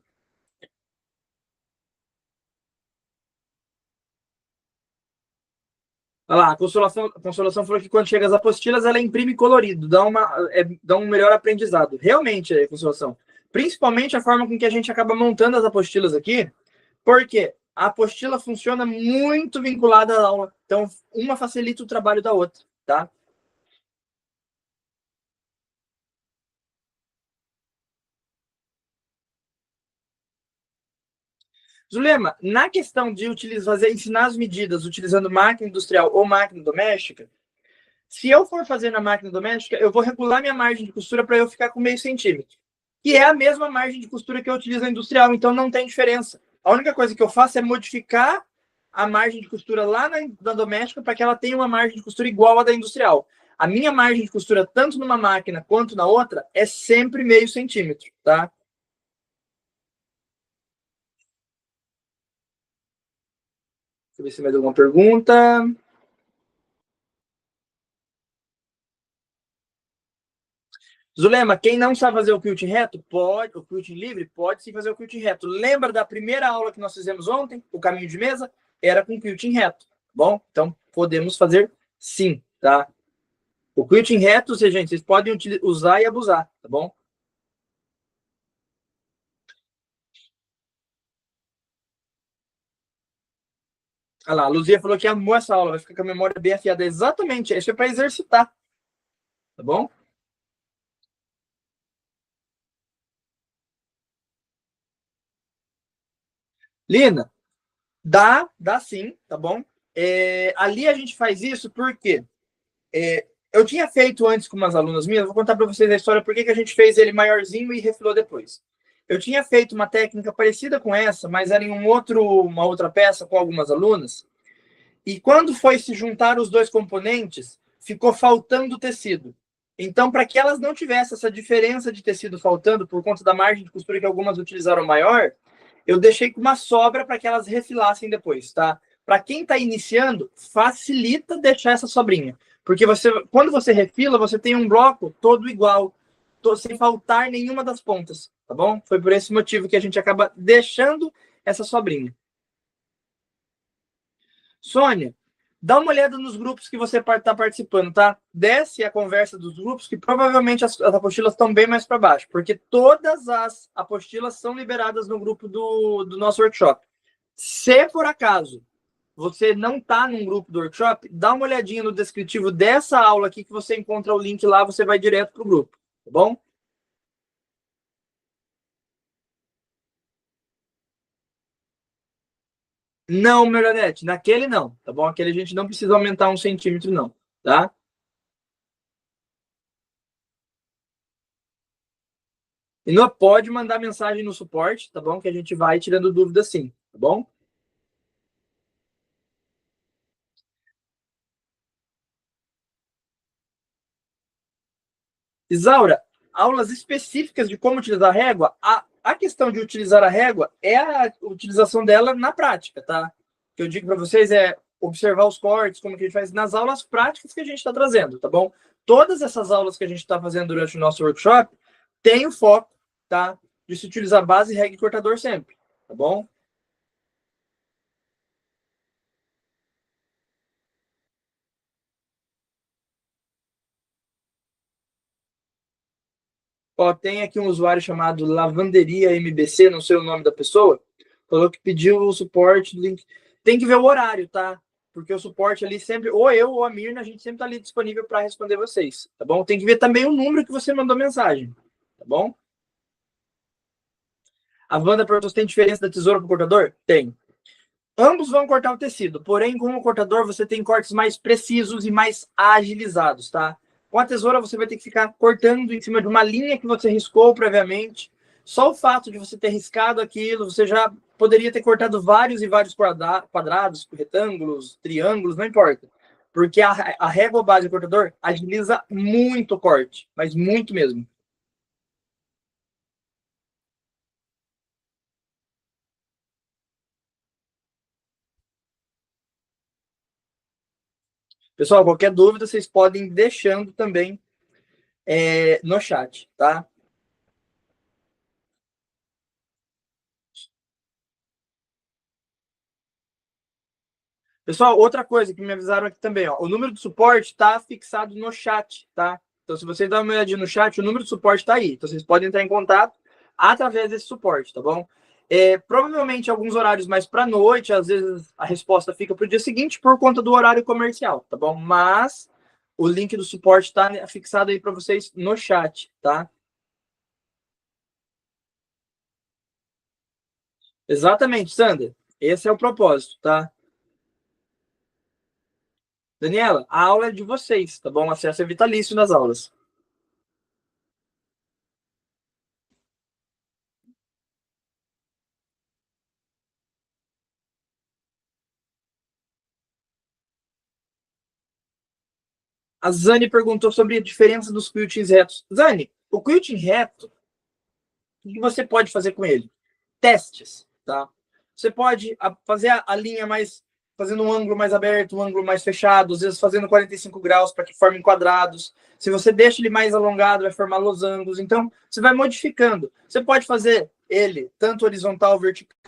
Olha lá, a Consolação falou que quando chega as apostilas, ela imprime colorido, dá um melhor aprendizado. Realmente, Consolação. Principalmente a forma com que a gente acaba montando as apostilas aqui, porque a apostila funciona muito vinculada à aula. Então, uma facilita o trabalho da outra, tá? Zulema, na questão de ensinar as medidas utilizando máquina industrial ou máquina doméstica, se eu for fazer na máquina doméstica, eu vou regular minha margem de costura para eu ficar com meio centímetro. Que é a mesma margem de costura que eu utilizo na industrial, então não tem diferença. A única coisa que eu faço é modificar a margem de costura lá na doméstica para que ela tenha uma margem de costura igual à da industrial. A minha margem de costura, tanto numa máquina quanto na outra, é sempre meio centímetro, tá? Deixa eu ver se mais alguma pergunta. Zulema, quem não sabe fazer o quilting reto, pode, o quilting livre, pode sim fazer o quilting reto. Lembra da primeira aula que nós fizemos ontem, o caminho de mesa? Era com quilting reto, tá bom? Então, podemos fazer sim, tá? O quilting reto, gente, vocês podem usar e abusar, tá bom? Olha lá, a Luzia falou que amou essa aula, vai ficar com a memória bem afiada. Exatamente, isso é para exercitar, tá bom? Lina, dá sim, tá bom? Ali a gente faz isso porque eu tinha feito antes com umas alunas minhas, vou contar para vocês a história por que a gente fez ele maiorzinho e refilou depois. Eu tinha feito uma técnica parecida com essa, mas era em uma outra peça com algumas alunas, e quando foi se juntar os dois componentes, ficou faltando tecido. Então, para que elas não tivessem essa diferença de tecido faltando, por conta da margem de costura que algumas utilizaram maior, eu deixei com uma sobra para que elas refilassem depois, tá? Para quem está iniciando, facilita deixar essa sobrinha. Porque quando você refila, você tem um bloco todo igual, sem faltar nenhuma das pontas, tá bom? Foi por esse motivo que a gente acaba deixando essa sobrinha. Sônia, dá uma olhada nos grupos que você está participando, tá? Desce a conversa dos grupos, que provavelmente as apostilas estão bem mais para baixo, porque todas as apostilas são liberadas no grupo do nosso workshop. Se por acaso você não está num grupo do workshop, dá uma olhadinha no descritivo dessa aula aqui, que você encontra o link lá, você vai direto para o grupo, tá bom? Não, Melanete, naquele não, tá bom? Aquele a gente não precisa aumentar 1 centímetro, não, tá? E não pode mandar mensagem no suporte, tá bom? Que a gente vai tirando dúvida sim, tá bom? Isaura, aulas específicas de como utilizar a régua, a questão de utilizar a régua é a utilização dela na prática, tá? O que eu digo para vocês é observar os cortes, como que a gente faz nas aulas práticas que a gente está trazendo, tá bom? Todas essas aulas que a gente está fazendo durante o nosso workshop tem o foco, tá? De se utilizar base, régua e cortador sempre, tá bom? Ó, tem aqui um usuário chamado Lavanderia MBC, não sei o nome da pessoa, falou que pediu o suporte do link. Tem que ver o horário, tá? Porque o suporte ali sempre, ou eu ou a Mirna, a gente sempre tá ali disponível para responder vocês, tá bom? Tem que ver também o número que você mandou mensagem, tá bom? A Wanda perguntou se tem diferença da tesoura para o cortador? Tem. Ambos vão cortar o tecido, porém, com o cortador você tem cortes mais precisos e mais agilizados, tá? Com a tesoura você vai ter que ficar cortando em cima de uma linha que você riscou previamente. Só o fato de você ter riscado aquilo, você já poderia ter cortado vários e vários quadrados, retângulos, triângulos, não importa. Porque a régua base do cortador agiliza muito o corte, mas muito mesmo. Pessoal, qualquer dúvida, vocês podem ir deixando também no chat, tá? Pessoal, outra coisa que me avisaram aqui também, ó, o número de suporte está fixado no chat, tá? Então, se vocês darem uma olhadinha no chat, o número de suporte está aí. Então, vocês podem entrar em contato através desse suporte, tá bom? Provavelmente, alguns horários mais para noite, às vezes a resposta fica para o dia seguinte por conta do horário comercial, tá bom? Mas o link do suporte está fixado aí para vocês no chat, tá? Exatamente, Sandra. Esse é o propósito, tá? Daniela, a aula é de vocês, tá bom? Acesso é vitalício nas aulas. A Zane perguntou sobre a diferença dos quiltings retos. Zane, o quilting reto, o que você pode fazer com ele? Testes, tá? Você pode fazer a linha mais, fazendo um ângulo mais aberto, um ângulo mais fechado, às vezes fazendo 45 graus para que formem quadrados. Se você deixa ele mais alongado, vai formar losangos. Então, você vai modificando. Você pode fazer ele tanto horizontal, vertical,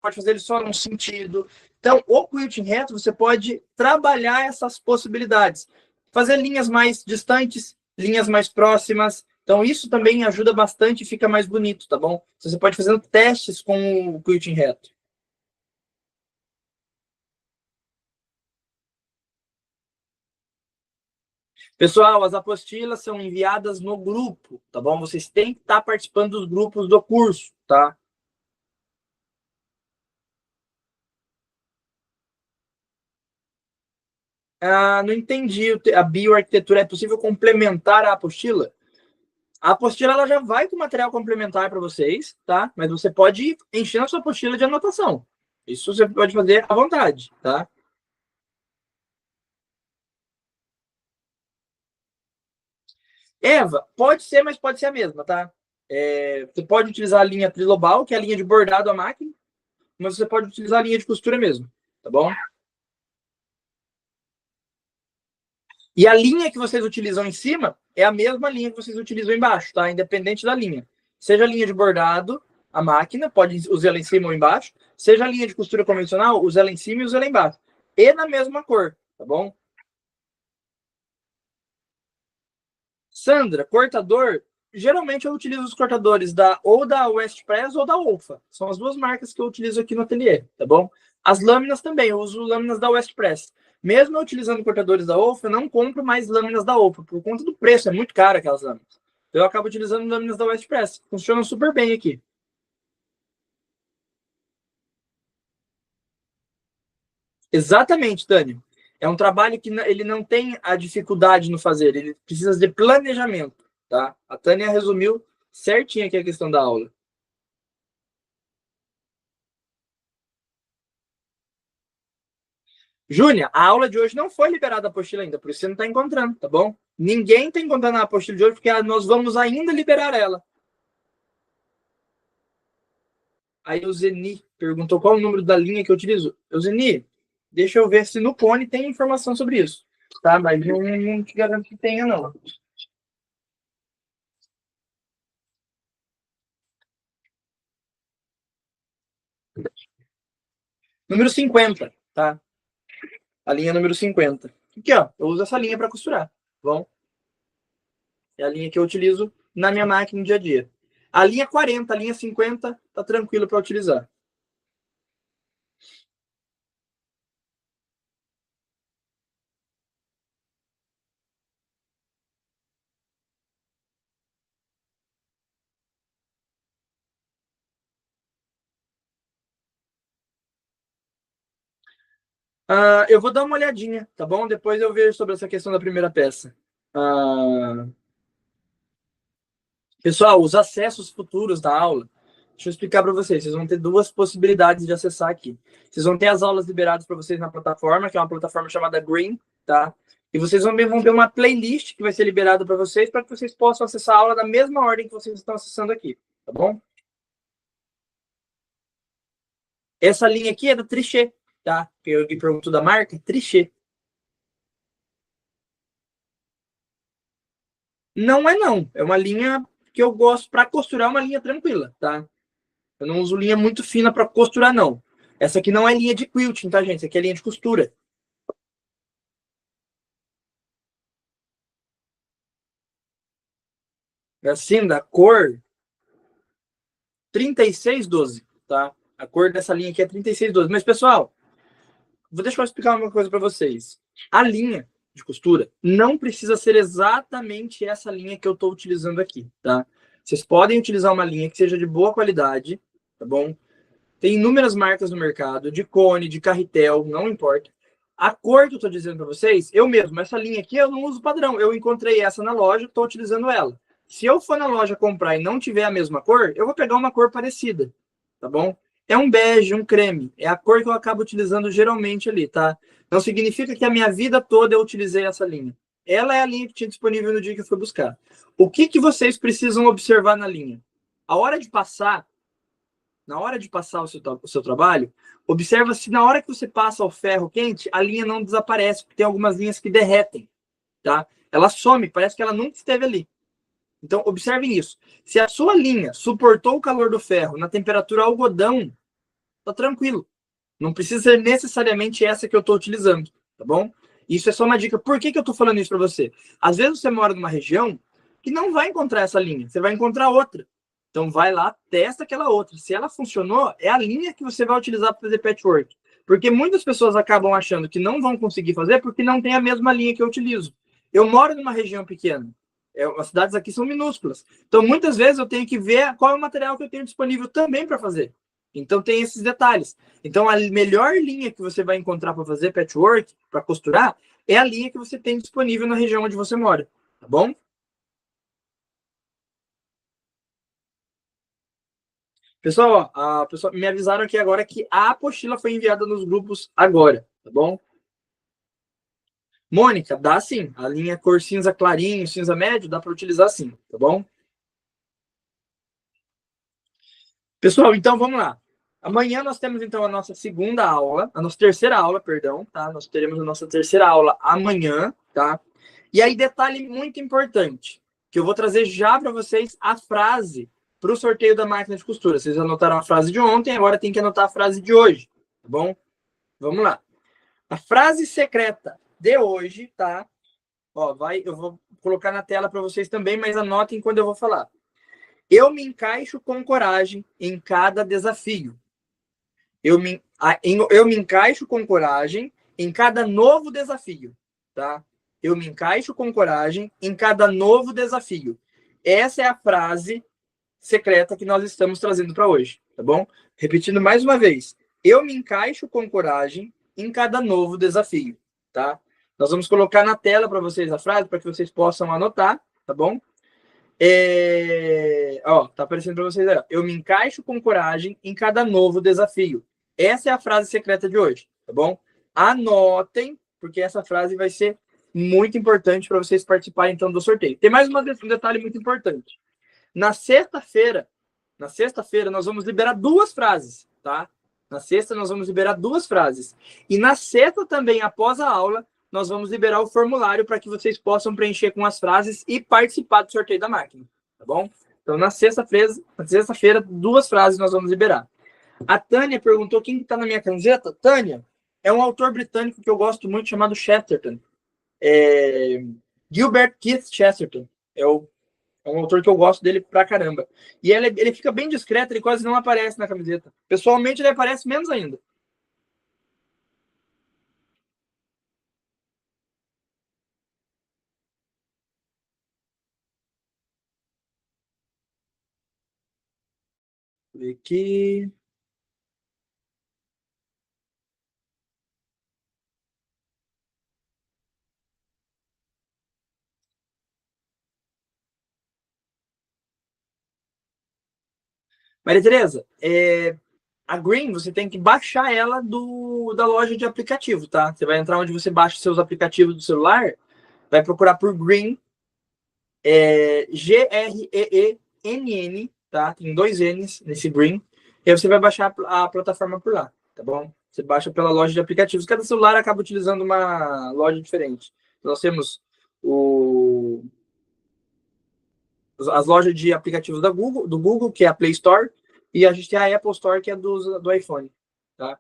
pode fazer ele só num sentido. Então, o quilting reto, você pode trabalhar essas possibilidades. Fazer linhas mais distantes, linhas mais próximas. Então, isso também ajuda bastante e fica mais bonito, tá bom? Você pode fazer testes com o quilting reto. Pessoal, as apostilas são enviadas no grupo, tá bom? Vocês têm que estar participando dos grupos do curso, tá? Não entendi. A bioarquitetura é possível complementar a apostila? A apostila ela já vai com material complementar para vocês, tá? Mas você pode ir enchendo a sua apostila de anotação. Isso você pode fazer à vontade, tá? Eva, pode ser, mas pode ser a mesma, tá? Você pode utilizar a linha trilobal, que é a linha de bordado à máquina, mas você pode utilizar a linha de costura mesmo, tá bom? E a linha que vocês utilizam em cima é a mesma linha que vocês utilizam embaixo, tá? Independente da linha. Seja a linha de bordado, a máquina, pode usar ela em cima ou embaixo. Seja a linha de costura convencional, usa ela em cima e usa ela embaixo. E na mesma cor, tá bom? Sandra, cortador. Geralmente eu utilizo os cortadores ou da West Press ou da Olfa. São as duas marcas que eu utilizo aqui no ateliê, tá bom? As lâminas também, eu uso lâminas da West Press. Mesmo eu utilizando cortadores da Olfa, eu não compro mais lâminas da Olfa, por conta do preço, é muito caro aquelas lâminas. Eu acabo utilizando lâminas da West Press. Funcionam super bem aqui. Exatamente, Tânia. É um trabalho que ele não tem a dificuldade no fazer, ele precisa de planejamento, tá? A Tânia resumiu certinho aqui a questão da aula. Júnia, a aula de hoje não foi liberada a apostila ainda, por isso você não está encontrando, tá bom? Ninguém está encontrando a apostila de hoje, porque nós vamos ainda liberar ela. Aí o Zeni perguntou qual o número da linha que eu utilizo. O Zeni, deixa eu ver se no Pony tem informação sobre isso, tá? Mas não te garanto que tenha, não. Número 50, tá? A linha número 50. Aqui, ó, eu uso essa linha para costurar, tá bom? É a linha que eu utilizo na minha máquina no dia a dia. A linha 40, a linha 50, tá tranquilo para utilizar. Eu vou dar uma olhadinha, tá bom? Depois eu vejo sobre essa questão da primeira peça. Pessoal, os acessos futuros da aula, deixa eu explicar para vocês. Vocês vão ter duas possibilidades de acessar aqui. Vocês vão ter as aulas liberadas para vocês na plataforma, que é uma plataforma chamada Green, tá? E vocês vão ter uma playlist que vai ser liberada para vocês que vocês possam acessar a aula da mesma ordem que vocês estão acessando aqui, tá bom? Essa linha aqui é da Trichet, tá? Eu pergunto da marca, Trichet. Não é não, é uma linha que eu gosto para costurar, uma linha tranquila, tá? Eu não uso linha muito fina para costurar, não. Essa aqui não é linha de quilting, tá, gente? Essa aqui é linha de costura. É assim, da cor 3612, tá? A cor dessa linha aqui é 3612. Mas, pessoal, deixa eu explicar uma coisa para vocês. A linha de costura não precisa ser exatamente essa linha que eu estou utilizando aqui, tá? Vocês podem utilizar uma linha que seja de boa qualidade, tá bom? Tem inúmeras marcas no mercado, de Cone, de Carretel, não importa. A cor que eu estou dizendo para vocês, eu mesmo, essa linha aqui eu não uso padrão. Eu encontrei essa na loja, estou utilizando ela. Se eu for na loja comprar e não tiver a mesma cor, eu vou pegar uma cor parecida, tá bom? É um bege, um creme. É a cor que eu acabo utilizando geralmente ali, tá? Não significa que a minha vida toda eu utilizei essa linha. Ela é a linha que tinha disponível no dia que eu fui buscar. O que, que vocês precisam observar na linha? A hora de passar, na hora de passar o seu trabalho, observa se na hora que você passa o ferro quente, a linha não desaparece, porque tem algumas linhas que derretem, tá? Ela some, parece que ela nunca esteve ali. Então, observem isso. Se a sua linha suportou o calor do ferro na temperatura algodão, tá tranquilo. Não precisa ser necessariamente essa que eu estou utilizando, tá bom? Isso é só uma dica. Por que, que eu estou falando isso para você? Às vezes você mora numa região que não vai encontrar essa linha, você vai encontrar outra. Então, vai lá, testa aquela outra. Se ela funcionou, é a linha que você vai utilizar para fazer patchwork. Porque muitas pessoas acabam achando que não vão conseguir fazer porque não tem a mesma linha que eu utilizo. Eu moro numa região pequena. As cidades aqui são minúsculas. Então, muitas vezes eu tenho que ver qual é o material que eu tenho disponível também para fazer. Então, tem esses detalhes. Então, a melhor linha que você vai encontrar para fazer patchwork, para costurar, é a linha que você tem disponível na região onde você mora. Tá bom? Pessoal, me avisaram aqui agora que a apostila foi enviada nos grupos agora, tá bom? Mônica, dá sim. A linha cor cinza clarinho, cinza médio, dá para utilizar sim, tá bom? Pessoal, então vamos lá. Amanhã nós temos então a nossa segunda aula, a nossa terceira aula, perdão, tá? Nós teremos a nossa terceira aula amanhã, tá? E aí, detalhe muito importante, que eu vou trazer já para vocês a frase para o sorteio da máquina de costura. Vocês anotaram a frase de ontem, agora tem que anotar a frase de hoje, tá bom? Vamos lá. A frase secreta de hoje, tá? Ó, eu vou colocar na tela para vocês também, mas anotem quando eu vou falar. Eu me encaixo com coragem em cada desafio. Eu me encaixo com coragem em cada novo desafio, tá? Eu me encaixo com coragem em cada novo desafio. Essa é a frase secreta que nós estamos trazendo para hoje, tá bom? Repetindo mais uma vez. Eu me encaixo com coragem em cada novo desafio, tá? Nós vamos colocar na tela para vocês a frase, para que vocês possam anotar, tá bom? Ó, tá aparecendo para vocês aí. Eu me encaixo com coragem em cada novo desafio. Essa é a frase secreta de hoje, tá bom? Anotem, porque essa frase vai ser muito importante para vocês participarem, então, do sorteio. Tem mais um detalhe muito importante. Na sexta-feira, nós vamos liberar 2 frases, tá? Na sexta, nós vamos liberar 2 frases. E na sexta também, após a aula, nós vamos liberar o formulário para que vocês possam preencher com as frases e participar do sorteio da máquina, tá bom? Então, na sexta-feira, 2 frases nós vamos liberar. A Tânia perguntou quem está na minha camiseta. Tânia é um autor britânico que eu gosto muito, chamado Chesterton. Gilbert Keith Chesterton. É um autor que eu gosto dele pra caramba. E ele fica bem discreto, ele quase não aparece na camiseta. Pessoalmente, ele aparece menos ainda. Vou ver aqui. Maria Tereza, a Green, você tem que baixar ela da loja de aplicativo, tá? Você vai entrar onde você baixa seus aplicativos do celular, vai procurar por Green, Greenn, tá? Tem 2 N's nesse Green, e aí você vai baixar a plataforma por lá, tá bom? Você baixa pela loja de aplicativos. Cada celular acaba utilizando uma loja diferente. Nós temos as lojas de aplicativos do Google, que é a Play Store, e a gente tem a Apple Store, que é do iPhone, tá?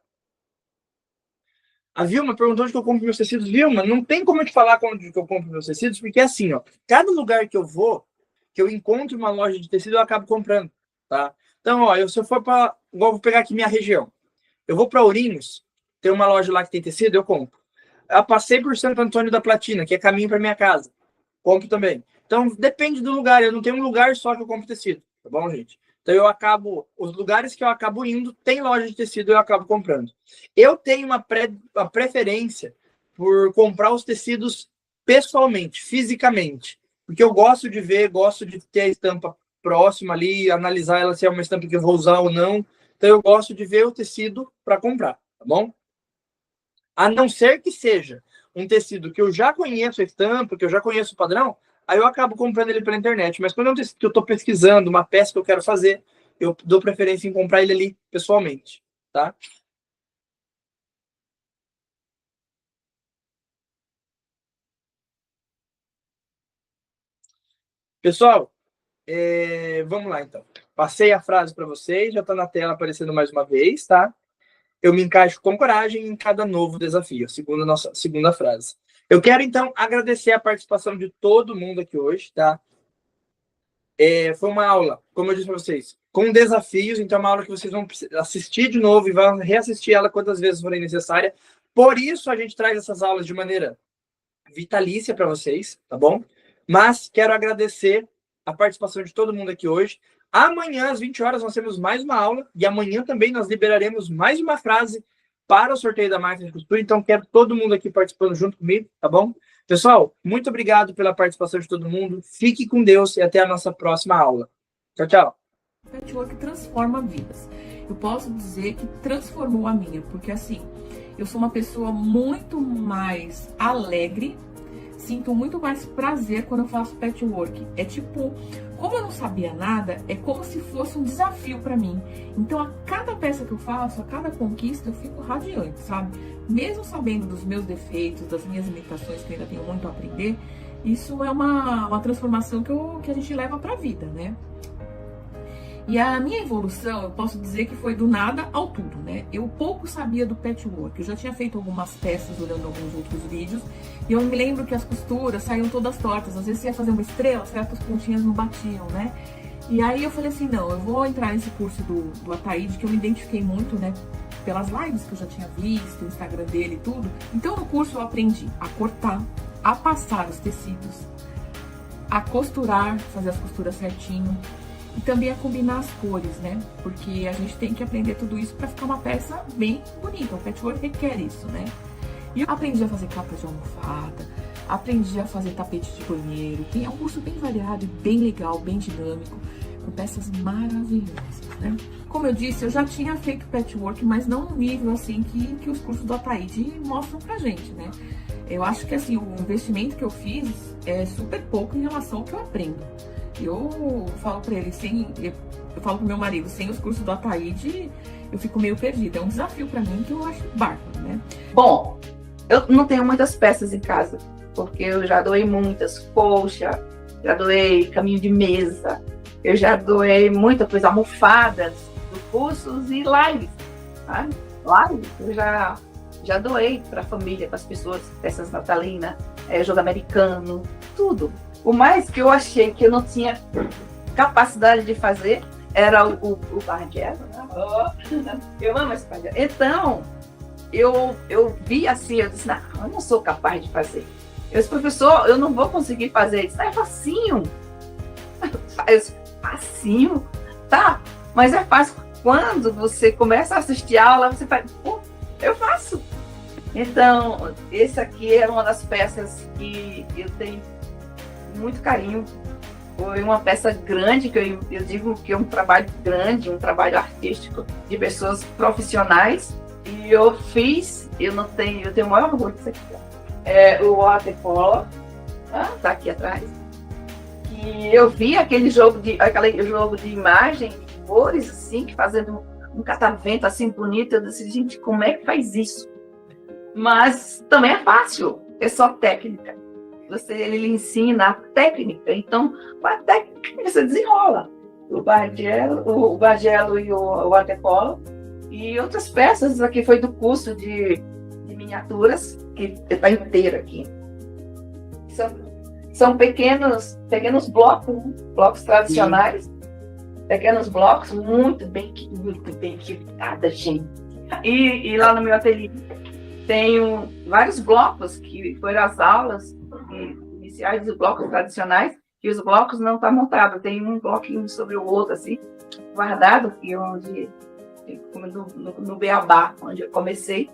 A Vilma perguntou onde que eu compro meus tecidos. Vilma, não tem como eu te falar onde que eu compro meus tecidos, porque é assim, ó, cada lugar que eu vou, que eu encontro uma loja de tecido, eu acabo comprando, tá? Então, ó, se eu for para, igual vou pegar aqui minha região, eu vou para Ourinhos, tem uma loja lá que tem tecido, eu compro. Eu passei por Santo Antônio da Platina, que é caminho para minha casa, compro também. Então, depende do lugar. Eu não tenho um lugar só que eu compro tecido, tá bom, gente? Então os lugares que eu acabo indo, tem loja de tecido, eu acabo comprando. Eu tenho uma preferência por comprar os tecidos pessoalmente, fisicamente, porque eu gosto de ver, gosto de ter a estampa próxima ali, analisar ela se é uma estampa que eu vou usar ou não. Então eu gosto de ver o tecido para comprar, tá bom? A não ser que seja um tecido que eu já conheço a estampa, que eu já conheço o padrão, aí eu acabo comprando ele pela internet. Mas quando é um tecido que eu estou pesquisando, uma peça que eu quero fazer, eu dou preferência em comprar ele ali pessoalmente, tá? Pessoal, vamos lá então. Passei a frase para vocês, já está na tela aparecendo mais uma vez, tá? Eu me encaixo com coragem em cada nosso desafio. Nossa segunda frase. Eu quero, então, agradecer a participação de todo mundo aqui hoje, tá? Foi uma aula, como eu disse para vocês, com desafios. Então, é uma aula que vocês vão assistir de novo e vão reassistir ela quantas vezes forem necessária. Por isso, a gente traz essas aulas de maneira vitalícia para vocês, tá bom? Mas quero agradecer a participação de todo mundo aqui hoje. Amanhã, às 20 horas, nós temos mais uma aula. E amanhã também nós liberaremos mais uma frase para o sorteio da máquina de costura. Então, quero todo mundo aqui participando junto comigo, tá bom? Pessoal, muito obrigado pela participação de todo mundo. Fique com Deus e até a nossa próxima aula. Tchau, tchau. O patchwork transforma vidas. Eu posso dizer que transformou a minha, porque assim, eu sou uma pessoa muito mais alegre, sinto muito mais prazer quando eu faço patchwork. É tipo, como eu não sabia nada, é como se fosse um desafio para mim. Então, a cada peça que eu faço, a cada conquista, eu fico radiante, sabe? Mesmo sabendo dos meus defeitos, das minhas limitações, que eu ainda tenho muito a aprender, isso é uma transformação que a gente leva para a vida, né? E a minha evolução, eu posso dizer que foi do nada ao tudo, né? Eu pouco sabia do patchwork, eu já tinha feito algumas peças olhando alguns outros vídeos, e eu me lembro que as costuras saíam todas tortas, às vezes você ia fazer uma estrela, certas pontinhas não batiam, né? E aí eu falei assim, não, eu vou entrar nesse curso do Ataíde, que eu me identifiquei muito, né? Pelas lives que eu já tinha visto, o Instagram dele e tudo. Então no curso eu aprendi a cortar, a passar os tecidos, a costurar, fazer as costuras certinho, e também a combinar as cores, né? Porque a gente tem que aprender tudo isso para ficar uma peça bem bonita. O patchwork requer isso, né? E eu aprendi a fazer capas de almofada, aprendi a fazer tapete de banheiro. É um curso bem variado, bem legal, bem dinâmico, com peças maravilhosas, né? Como eu disse, eu já tinha feito patchwork, mas não no nível assim que os cursos do Ataíde mostram pra gente, né? Eu acho que assim, o investimento que eu fiz é super pouco em relação ao que eu aprendo. Eu falo pra ele, eu falo pro meu marido, sem os cursos do Ataíde, eu fico meio perdida. É um desafio pra mim que eu acho bárbaro, né? Bom, eu não tenho muitas peças em casa, porque eu já doei muitas, colcha, já doei caminho de mesa, eu já doei muita coisa, almofadas, do cursos e lives, tá? Lives, eu já doei pra família, para as pessoas, peças natalinas, jogo americano, tudo. O mais que eu achei que eu não tinha capacidade de fazer era o bargelo, né? Eu amo esse bargelo. Então, eu vi assim, eu disse, não, eu não sou capaz de fazer. Eu disse, professor, eu não vou conseguir fazer. Ele disse, é facinho. Facinho? Tá, mas é fácil. Quando você começa a assistir a aula, você faz, pô, eu faço. Então, esse aqui é uma das peças que eu tenho muito carinho. Foi uma peça grande, que eu digo que é um trabalho grande, um trabalho artístico de pessoas profissionais. E eu fiz, eu tenho o maior orgulho disso aqui. O waterpolo, tá aqui atrás. E eu vi aquele jogo de imagem, de cores, assim, fazendo um catavento assim bonito. Eu disse, gente, como é que faz isso? Mas também é fácil, é só técnica. Ele ensina a técnica, então com a técnica você desenrola o bargelo e o waterpolo. E outras peças, aqui foi do curso de miniaturas, que está inteiro aqui. São pequenos blocos tradicionais, pequenos blocos muito bem equipadados, gente. E lá no meu ateliê tenho vários blocos que foram as aulas iniciais dos blocos tradicionais, que os blocos não estão montados, tem um bloquinho sobre o outro, assim, guardado, que é onde, no Beabá, onde eu comecei,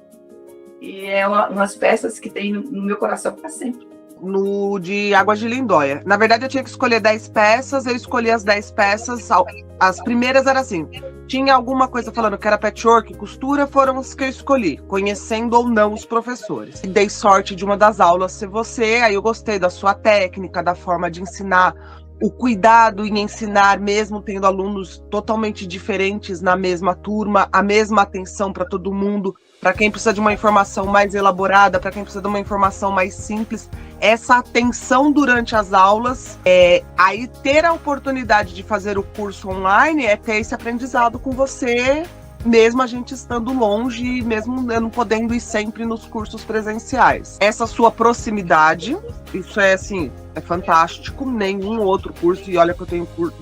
e é umas peças que tem no meu coração para sempre. No de Águas de Lindóia. Na verdade, eu tinha que escolher 10 peças, eu escolhi as 10 peças, as primeiras era assim, tinha alguma coisa falando que era patchwork, costura, foram as que eu escolhi, conhecendo ou não os professores. E dei sorte de uma das aulas ser você, aí eu gostei da sua técnica, da forma de ensinar, o cuidado em ensinar, mesmo tendo alunos totalmente diferentes na mesma turma, a mesma atenção para todo mundo, para quem precisa de uma informação mais elaborada, para quem precisa de uma informação mais simples, essa atenção durante as aulas, aí ter a oportunidade de fazer o curso online é ter esse aprendizado com você, mesmo a gente estando longe, mesmo eu não podendo ir sempre nos cursos presenciais. Essa sua proximidade, isso é assim, é fantástico, nenhum outro curso, e olha que eu tenho curso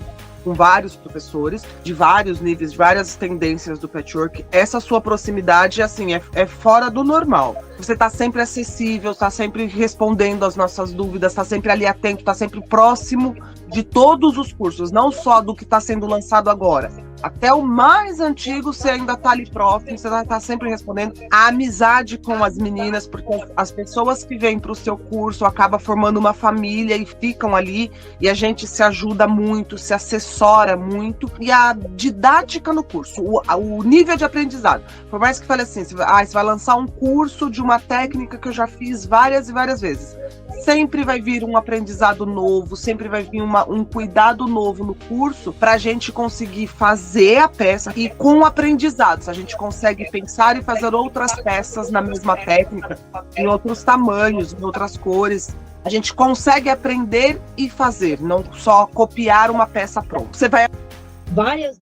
com vários professores, de vários níveis, de várias tendências do patchwork, essa sua proximidade, assim, é fora do normal. Você está sempre acessível, está sempre respondendo às nossas dúvidas, está sempre ali atento, está sempre próximo de todos os cursos, não só do que está sendo lançado agora. Até o mais antigo, você ainda está ali próximo, você vai estar sempre respondendo. A amizade com as meninas, porque as pessoas que vêm para o seu curso acabam formando uma família e ficam ali, e a gente se ajuda muito, se assessora muito. E a didática no curso, o nível de aprendizado. Por mais que fale assim, você vai lançar um curso de uma técnica que eu já fiz várias e várias vezes. Sempre vai vir um aprendizado novo, sempre vai vir um cuidado novo no curso para a gente conseguir fazer a peça e com aprendizados. A gente consegue pensar e fazer outras peças na mesma técnica, em outros tamanhos, em outras cores. A gente consegue aprender e fazer, não só copiar uma peça pronta. Você vai várias